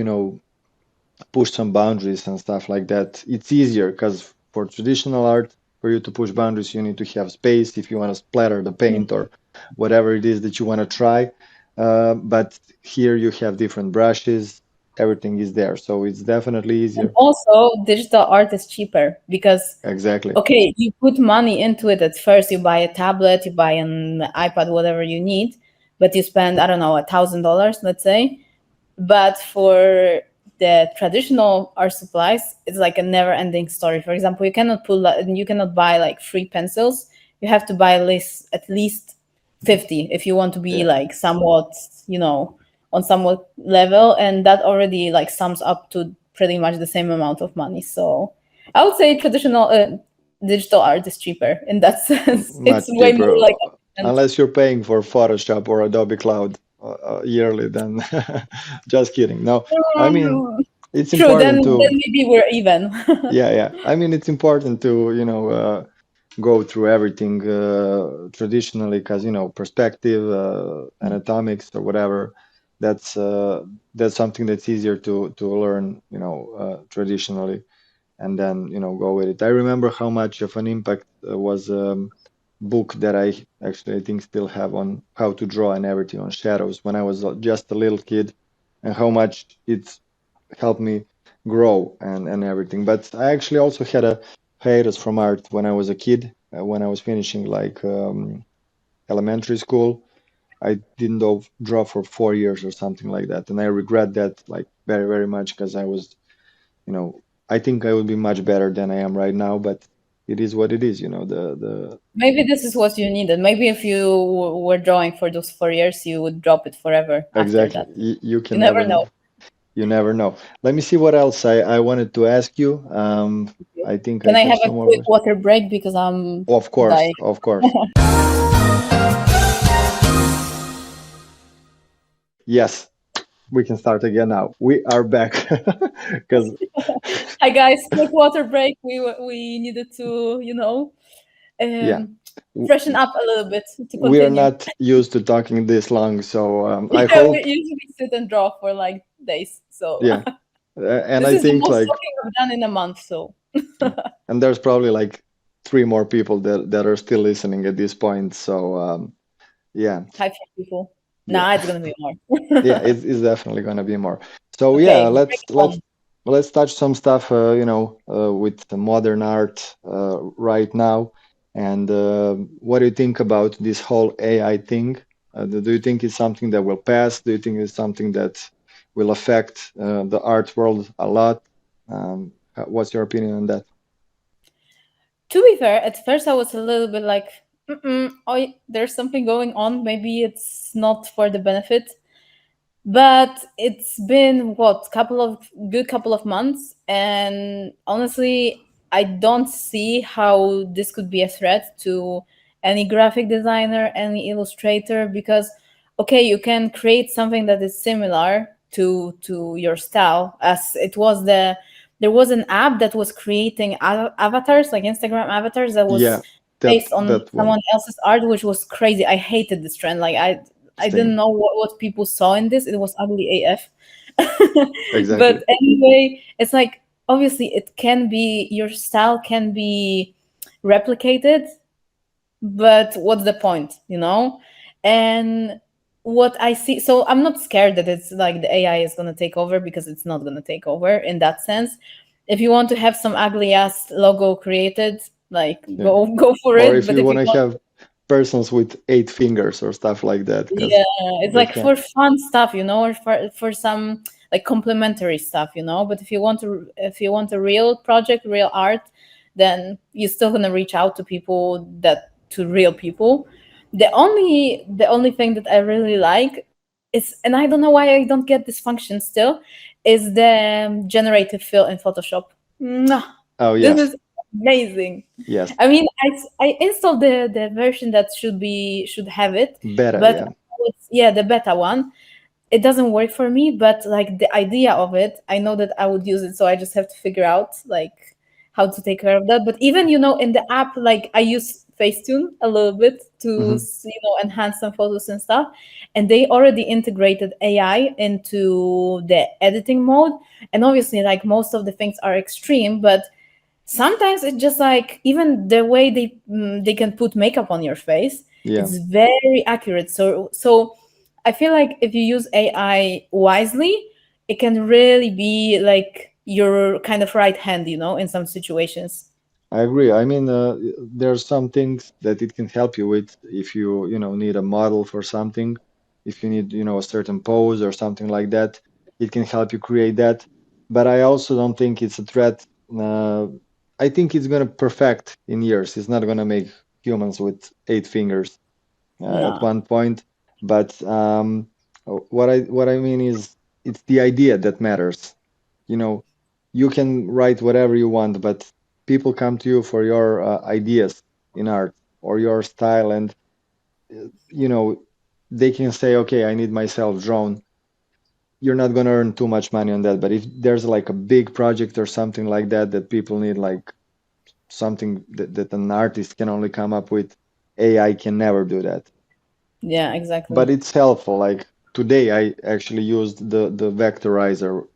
push some boundaries and stuff like that. It's easier because for traditional art, for you to push boundaries, you need to have space if you want to splatter the paint or whatever it is that you want to try. But here you have different brushes, everything is there. So it's definitely and easier. also digital art is cheaper because Exactly. okay, you put money into it at first. You buy a tablet, you buy an iPad, whatever you need, but you spend I don't know $1,000, let's say. But for the traditional art supplies, it's like a never-ending story. For example, you cannot buy like free pencils. You have to buy at least 50 if you want to be Yeah, like somewhat, on somewhat level, and that already like sums up to pretty much the same amount of money. So I would say traditional digital art is cheaper in that sense. It's much way more cheaper. like efficient. Unless you're paying for Photoshop or Adobe Cloud yearly, then just kidding. No, I mean, Um, it's True. Then important then to, maybe we're even. yeah, yeah. I mean, it's important to, go through everything traditionally because, perspective, anatomics or whatever, that's uh, that's something that's easier to learn, traditionally, and then, go with it. I remember how much of an impact was book that I actually I think still have on how to draw and everything on shadows when I was just a little kid, and how much it's helped me grow and everything. But I actually also had a hiatus from art when I was a kid, when I was finishing like elementary school. I didn't draw for 4 years or something like that, and I regret that like very, very much because I was, you know, I think I would be much better than I am right now, but it is what it is, the Maybe this is what you needed. Maybe if you were drawing for those 4 years, you would drop it forever after exactly. that. You You can never never know. know. You never know. Let me see what else I wanted to ask you. I think I Can I have have a some more quick questions. water break because I'm Of course, dying? of course. Yes, we can start again now. We are back because Hi guys, quick water break. We needed to, Yeah. um, W- freshen up a little bit to We are continue. not used to talking this long, so I Yeah, we hope, usually sit and draw for like days. So yeah. And this I is the think most like, talking I've done in a month. So and there's probably like three more people that are still listening at this point. So yeah, hi, people. yeah, Nah, it's gonna be more. yeah, it's definitely gonna be more. So yeah, Okay, bring let's it let's home. let's touch some stuff, with the modern art right now. And what do you think about this whole AI thing? Do you think it's something that will pass? Do you think it's something that will affect the art world a lot? What's your opinion on that? To be fair, at first I was a little bit like, oh, there's something going on. Maybe it's not for the benefit. But it's been what couple of months, and honestly, I don't see how this could be a threat to any graphic designer, any illustrator, because okay, you can create something that is similar to your style, as it was there was an app that was creating avatars, like Instagram avatars, that was Yeah, that based on that one. someone else's art, which was crazy. I hated this trend. Like I didn't Same. know what people saw in this. It was ugly AF. Exactly. But anyway, it's like obviously it can be your style can be replicated, but what's the point, you know? And what I see, so I'm not scared that it's like the AI is going to take over, because it's not going to take over in that sense. If you want to have some ugly ass logo created, like Yeah. go for Or it. if But you if you want to want, have persons with 8 fingers or stuff like that, because yeah, it's they like can. for fun stuff, you know, or for some like complementary stuff, you know. But if you want a real project, real art, then you're still gonna reach out to people, that to real people. The only thing that I really like is, and I don't know why I don't get this function still, is the generative fill in Photoshop. Mwah. Oh This yes, is amazing. yes, I mean, I installed the version that should have it, better. but Yeah, yeah, the beta one. It doesn't work for me, but like the idea of it, I know that I would use it. So I just have to figure out like how to take care of that. But even in the app, like I use Facetune a little bit to hmm, enhance some photos and stuff, and they already integrated AI into the editing mode. And obviously, like most of the things are extreme, but sometimes it's just like even the way they can put makeup on your face, yeah. it's very accurate. So I feel like if you use AI wisely, it can really be like your kind of right hand, in some situations. I agree. I mean, there's some things that it can help you with if need a model for something, if you need, a certain pose or something like that, it can help you create that. But I also don't think it's a threat. Uh, I think it's gonna perfect in years. It's not gonna make humans with 8 fingers at No. one point. But what I mean is, it's the idea that matters. You know, you can write whatever you want, but people come to you for your ideas in art or your style, and you know, they can say, okay, I need myself drawn. You're not gonna earn too much money on that, but if there's like a big project or something like that that people need, like something that an artist can only come up with, AI can never do that. Yeah, exactly. But it's helpful. Like today, I actually used the vectorizer.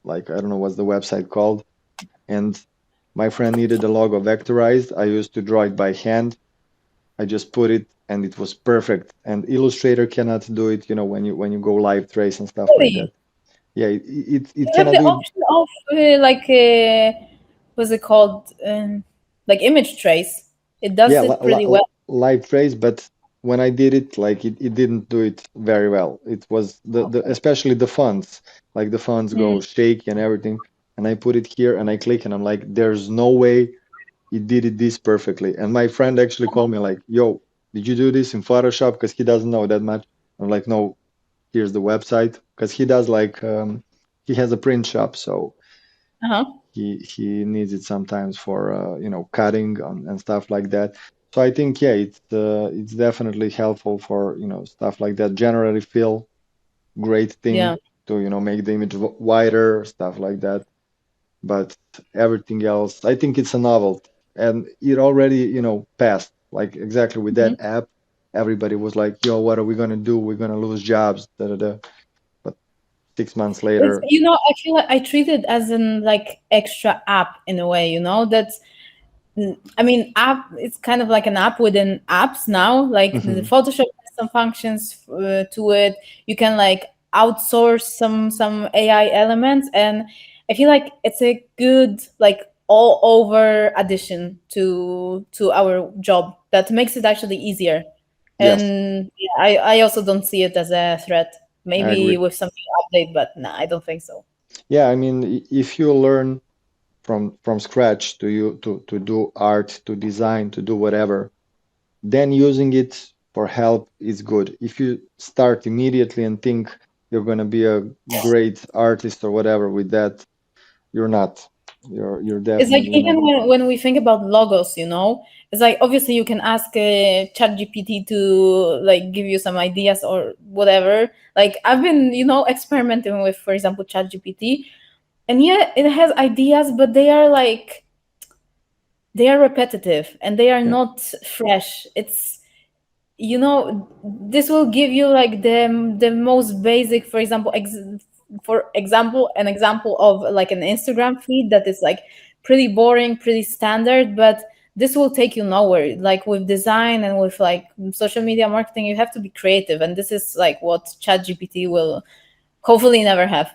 Like I don't know what's the website called, and my friend needed the logo vectorized. I used to draw it by hand. I just put it, and it was perfect. And Illustrator cannot do it. When you go live trace and stuff like that. Really, Yeah, it you have cannot the do it. option of what's it called, like image trace. It does Yeah, it pretty well. live trace, but when I did it, like it didn't do it very well. It was the Okay. especially the fonts, like the fonts Hmm. go shaky and everything. And I put it here and I click and I'm like, there's no way it did it this perfectly. And my friend actually called me like, yo, did you do this in Photoshop? Because he doesn't know that much. I'm like, no, here's the website. Because he does like he has a print shop, so Uh-huh. he needs it sometimes for cutting and stuff like that. So I think, yeah, it's definitely helpful for stuff like that. Generally feel great thing Yeah. to make the image wider, stuff like that. But everything else, I think it's a novelty, and it already passed. Like exactly with Mhm. that app, everybody was like, "Yo, what are we gonna do? We're gonna lose jobs." Da, da, da. But 6 months It's, later, I feel like I treat it as an like extra app in a way, that's I mean, app. It's kind of like an app within apps now. Like the hmm Photoshop has some functions to it. You can like outsource some AI elements, and I feel like it's a good like all over addition to our job that makes it actually easier. yes, And yeah, I also don't see it as a threat. I Maybe agree. with something update, but nah, I don't think so. Yeah, I mean, if you learn from scratch to do art, to design, to do whatever, then using it for help is good. If you start immediately and think you're going to be a great artist or whatever with that, you're not. You're It's like definitely not. even when we think about logos, it's like obviously you can ask ChatGPT to like give you some ideas or whatever. Like I've been, experimenting with, for example, ChatGPT, and yeah, it has ideas, but they are repetitive and they are Yeah, not fresh. This will give you like the most basic, for example, an example of like an Instagram feed that is like pretty boring, pretty standard, but this will take you nowhere. Like with design and with like social media marketing, you have to be creative, and this is like what ChatGPT will hopefully never have.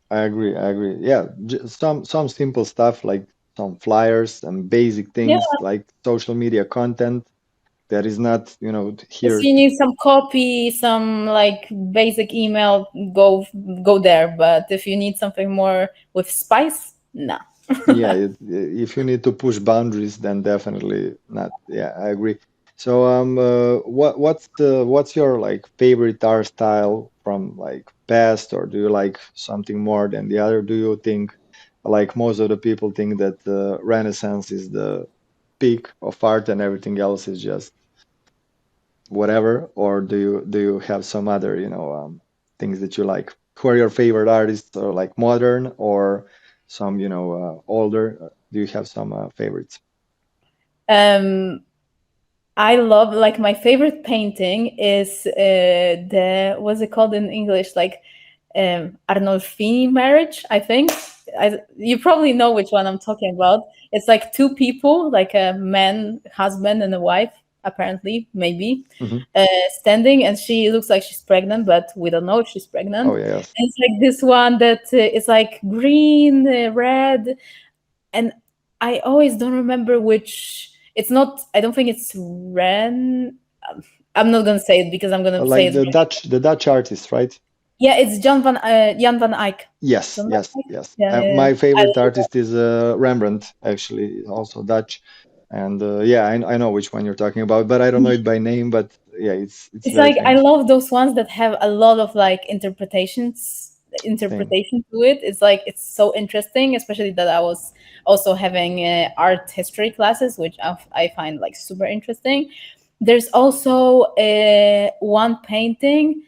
I agree. I agree. Yeah, some simple stuff like some flyers and basic Yeah, things like social media content that is not, if here. you need some copy, some like basic email, go there. But if you need something more with spice, nah. Yeah, if you need to push boundaries, then definitely not. Yeah, I agree. So, what's your like favorite art style from like past, or do you like something more than the other? Do you think, like most of the people think that Renaissance is the peak of art and everything else is just whatever, or do you have some other, things that you like? Who are your favorite artists, or like modern or some, older? Do you have some favorites? um I love, like, my favorite painting is the what's it called in English, like Arnolfini marriage, I think. You probably know which one I'm talking about. It's like two people, like a man, husband, and a wife, apparently, maybe, Hmm. standing, and she looks like she's pregnant, but we don't know if she's pregnant. Oh yes, And it's like this one that is like green, red, and I always don't remember which. It's not. I don't think it's Ren. I'm not gonna say it because I'm gonna say like it the wrong. Dutch artist, right? Yeah, it's Jan van Eyck. Yes, Jan van yes, Eyck. yes. Yeah, yeah, yeah. My I favorite love that. artist is Rembrandt, actually, also Dutch. And yeah, I know which one you're talking about, but I don't know it by name. But yeah, it's It's very like I famous. love those ones that have a lot of like Same. interpretation to it. It's like it's so interesting, especially that I was also having art history classes, which I find like super interesting. There's also one painting.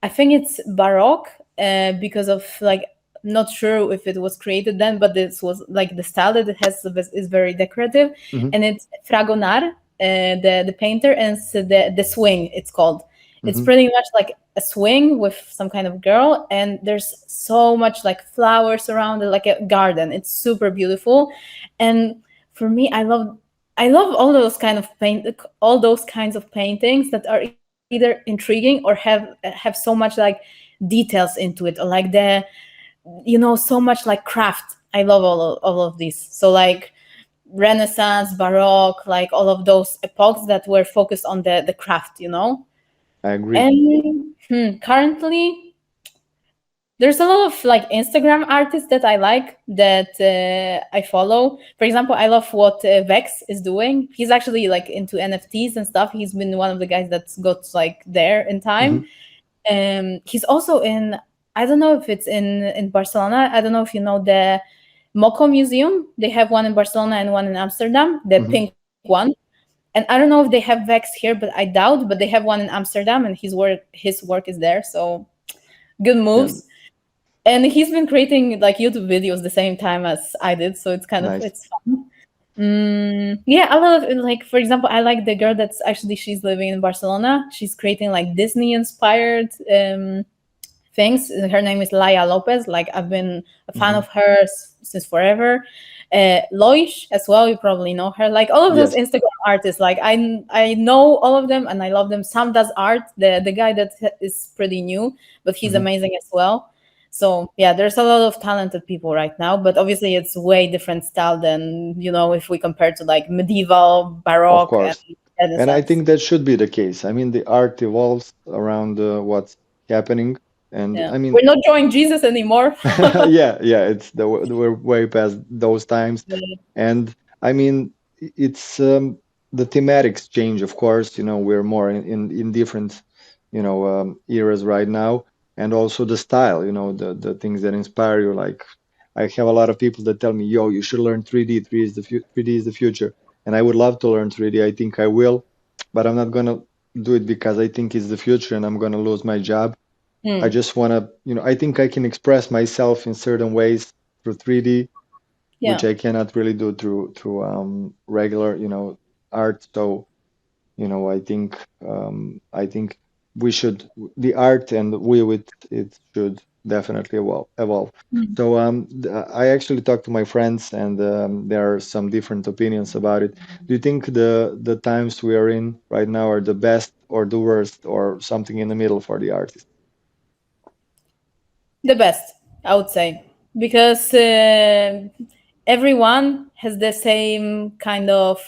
I think it's Baroque because of like not sure if it was created then, but this was like the style that it has is very decorative, Hmm. and it's Fragonard, the painter, and it's the swing. It's called. It's Hmm. pretty much like a swing with some kind of girl, and there's so much like flowers around it, like a garden. It's super beautiful, and for me, I love all those kinds of paintings that are either intriguing or have so much like details into it, or like so much like craft. I love all of these. So like Renaissance, Baroque, like all of those epochs that were focused on the craft. I agree. And currently there's a lot of like Instagram artists that I like, that I follow. For example, I love what Vex is doing. He's actually like into NFTs and stuff. He's been one of the guys that's got like there in time. Hmm. He's also in. I don't know if it's in Barcelona. I don't know if you know the Moco Museum. They have one in Barcelona and one in Amsterdam, the Hmm. pink one. And I don't know if they have Vex here, but I doubt. But they have one in Amsterdam, and his work is there. So good Yeah, moves. And he's been creating like YouTube videos the same time as I did, so it's kind of nice. it's fun. Yeah, a lot of like, for example, I like the girl that's actually she's living in Barcelona. She's creating like Disney inspired things. Her name is Laia Lopez. Like I've been a fan Hmm. of hers since forever. Loish as well. You probably know her. Like all of those Yes. Instagram artists. Like I know all of them and I love them. Sam does art. The guy that is pretty new, but he's Hmm. amazing as well. So yeah, there's a lot of talented people right now, but obviously it's way different style than if we compare to like medieval, Of baroque, and course. And I Renaissance. think that should be the case. I mean, the art evolves around what's happening. And Yeah, I mean, we're not drawing Jesus anymore. yeah, yeah, we're way past those times. And I mean, it's the thematics change, of course. We're more in different, eras right now. And also the style, the things that inspire you. Like, I have a lot of people that tell me, yo, you should learn 3D. 3D is the future. And I would love to learn 3D. I think I will, but I'm not gonna do it because I think it's the future and I'm gonna lose my job. I Hmm. just want to, I think I can express myself in certain ways through 3D, which Yeah. I cannot really do through regular, art. So, I think we should the art and we with it should definitely evolve. Hmm. So I actually talked to my friends, and there are some different opinions about it. Do you think the times we are in right now are the best or the worst or something in the middle for the artist? The best, I would say, because everyone has the same kind of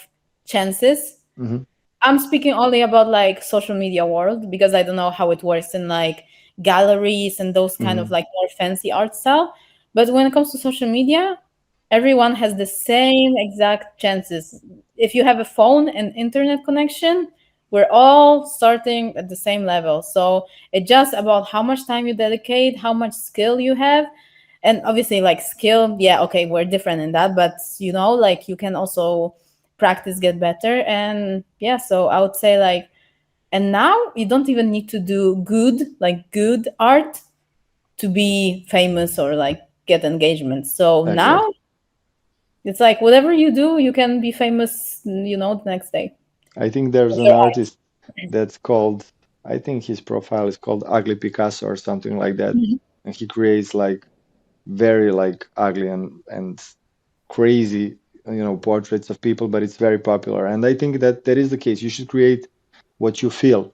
chances. Hmm. I'm speaking only about like social media world because I don't know how it works in like galleries and those kind of Hmm. like more fancy art style. But when it comes to social media, everyone has the same exact chances. If you have a phone and internet connection, we're all starting at the same level. So it's just about how much time you dedicate, how much skill you have. And obviously, like skill, yeah, okay, we're different in that, but like you can also practice, get better. And yeah, so I would say like, and now you don't even need to do good art to be famous or like get engagement. So now Exactly. it's like whatever you do, you can be famous, the next day. I think there's With an your art. artist that's called, I think his profile is called Ugly Picasso or something like that. Mhm. And he creates like very like ugly and crazy, portraits of people, but it's very popular. And I think that that is the case. You should create what you feel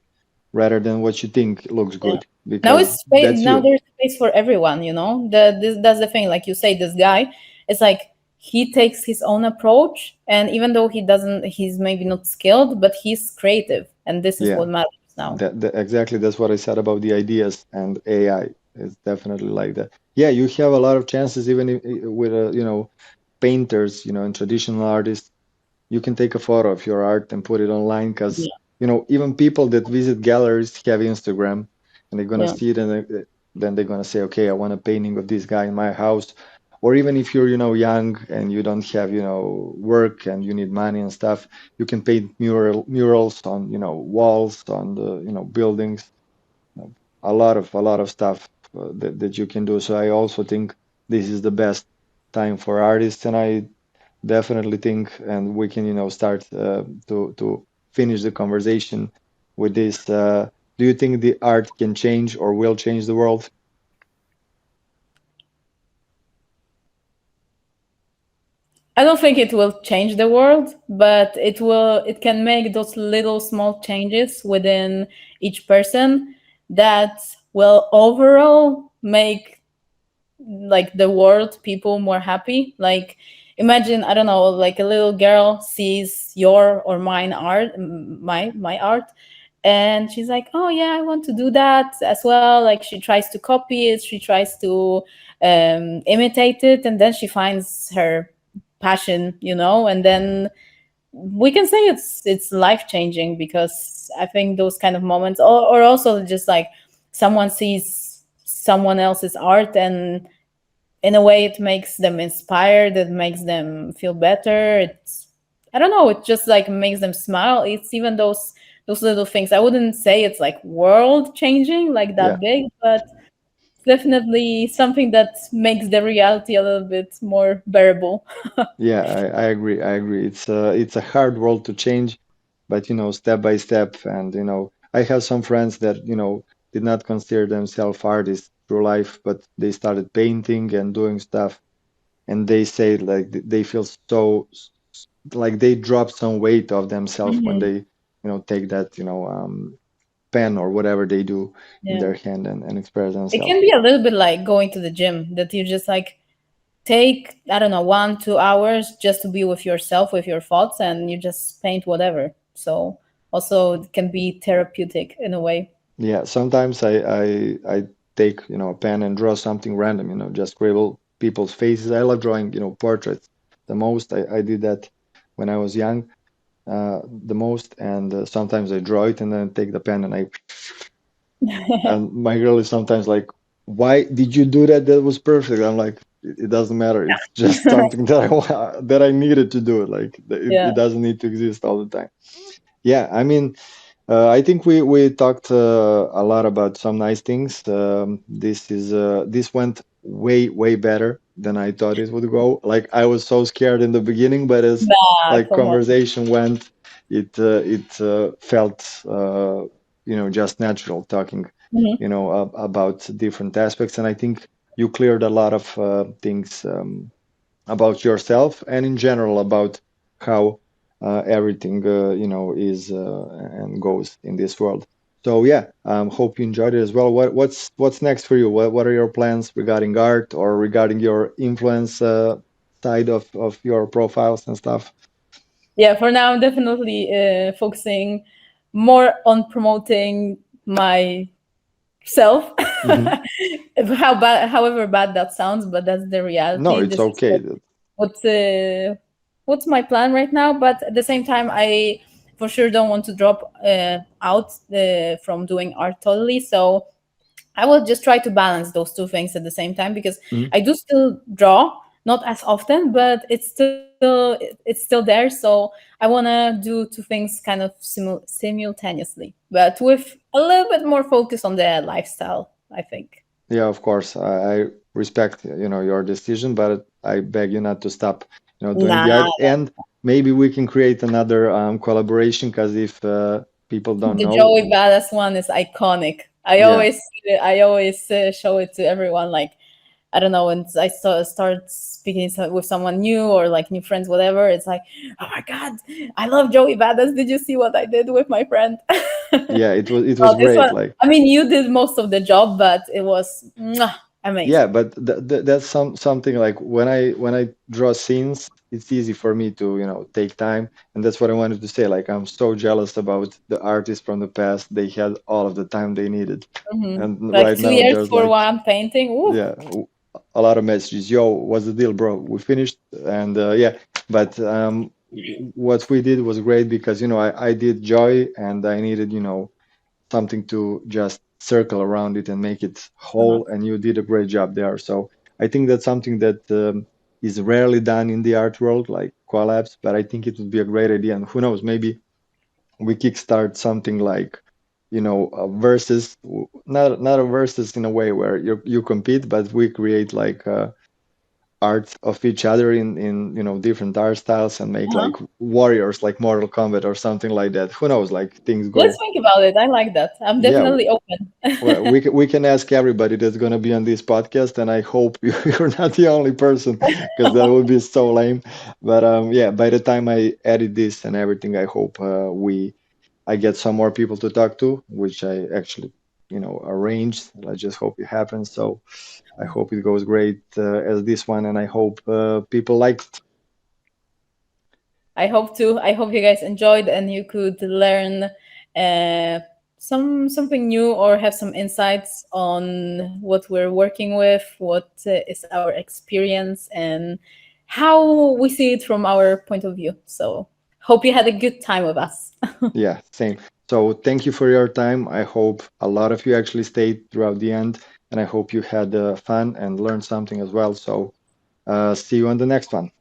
rather than what you think looks Yeah. good because that's Now you. there's space for everyone, that's the thing. Like you say, this guy, it's like he takes his own approach, and even though he's maybe not skilled, but he's creative, and this is Yeah. what matters now. Exactly, that's what I said about the ideas and AI. It's definitely like that. Yeah, you have a lot of chances even if, with painters, and traditional artists. You can take a photo of your art and put it online because Yeah. even people that visit galleries have Instagram, and they're gonna Yeah. see it, and then they're gonna say, okay, I want a painting of this guy in my house. Or even if you're young and you don't have work and you need money and stuff, you can paint murals on walls on the buildings. You know, a lot of stuff that you can do. So I also think this is the best time for artists, and I definitely think, and we can, start to finish the conversation with this. Do you think the art can change or will change the world? I don't think it will change the world, but it can make those little small changes within each person that will overall make like the world, people more happy. Like imagine, I don't know, like a little girl sees your or mine art, my art, and she's like, oh yeah, I want to do that as well. Like she tries to copy it, she tries to imitate it, and then she finds her passion, and then we can say it's life changing, because I think those kind of moments, or also just like someone sees someone else's art, and in a way it makes them inspired, it makes them feel better. It's, I don't know, it just like makes them smile. It's even those little things. I wouldn't say it's like world changing like Yeah. that big, but definitely something that makes the reality a little bit more bearable. Yeah, I agree. I agree. It's a hard world to change, but step by step. And I have some friends that did not consider themselves artists through life, but they started painting and doing stuff, and they say like they feel so like they drop some weight of themselves when Hmm. they take that pen or whatever they do in Yeah. their hand and express It themselves. can be a little bit like going to the gym, that you just like take, I don't know, 1 2 hours just to be with yourself, with your thoughts, and you just paint whatever. So also it can be therapeutic in a way. Yeah, sometimes I take a pen and draw something random, just scribble people's faces. I love drawing portraits the most. I did that when I was young, the most, and sometimes I draw it and then take the pen and I and my girl is sometimes like, "Why did you do that? That was perfect." I'm like, it doesn't matter. It's just something that that I needed to do. Like it Yeah. doesn't need to exist all the time. Yeah, I mean, I think we talked a lot about some nice things. This went way better than I thought it would go. Like I was so scared in the beginning, but as Nah, like come on. conversation went, it felt just natural talking, Mhm. about different aspects, and I think you cleared a lot of things. About yourself and in general about how everything is and goes in this world. So yeah, hope you enjoyed it as well. What's next for you? What are your plans regarding art or regarding your influence side of your profiles and stuff? Yeah, for now I'm definitely focusing more on promoting my self. Hmm. However bad that sounds, but that's the No, reality. it's This is okay. what what's my plan right now. But at the same time, I for sure don't want to drop out from doing art totally. So I will just try to balance those two things at the same time, because Mhm. I do still draw, not as often, but it's still there. So I wanna do two things kind of simultaneously, but with a little bit more focus on the lifestyle, I think. Yeah, of course. I respect, your decision, but I beg you not to stop, doing the Nah, art. And maybe we can create another collaboration because if people don't the know, Joey Badass one is iconic. I yeah, always I always show it to everyone. Like, I don't know, when I start speaking with someone new, or like new friends, whatever. It's like, oh my god, I love Joey Badass. Did you see what I did with my friend? yeah, it was Oh, this great. one. Like, I mean, you did most of the job, but it was yeah, amazing. but that's something like when I draw scenes, it's easy for me to, take time, and that's what I wanted to say. Like, I'm so jealous about the artists from the past. They had all of the time they needed, Hmm. and Like right two now years there's for like, one painting. Ooh. yeah, a lot of messages. Yo, what's the deal, bro? We finished, and yeah, but what we did was great because I did joy, and I needed something to just circle around it and make it Uh-huh. whole, and you did a great job there. So I think that's something that is rarely done in the art world, like collabs. But I think it would be a great idea, and who knows, maybe we kickstart something like a versus, not a versus in a way where you compete, but we create like art of each other in different art styles and make Uh-huh. like warriors like Mortal Kombat or something like that. Who knows, like things Let's go. think about it. I like that. I'm Yeah, definitely open. well, we can ask everybody that's going to be on this podcast, and I hope you're not the only person because that would be so lame. But yeah, by the time I edit this and everything, I hope I get some more people to talk to, which I actually arranged. I just hope it happens. So I hope it goes great as this one, and I hope people like it. I hope to. I hope you guys enjoyed and you could learn something new, or have some insights on what we're working with, what is our experience, and how we see it from our point of view. So hope you had a good time with us. Yeah, same. So thank you for your time. I hope a lot of you actually stayed throughout the end, and I hope you had fun and learned something as well. So see you on the next one.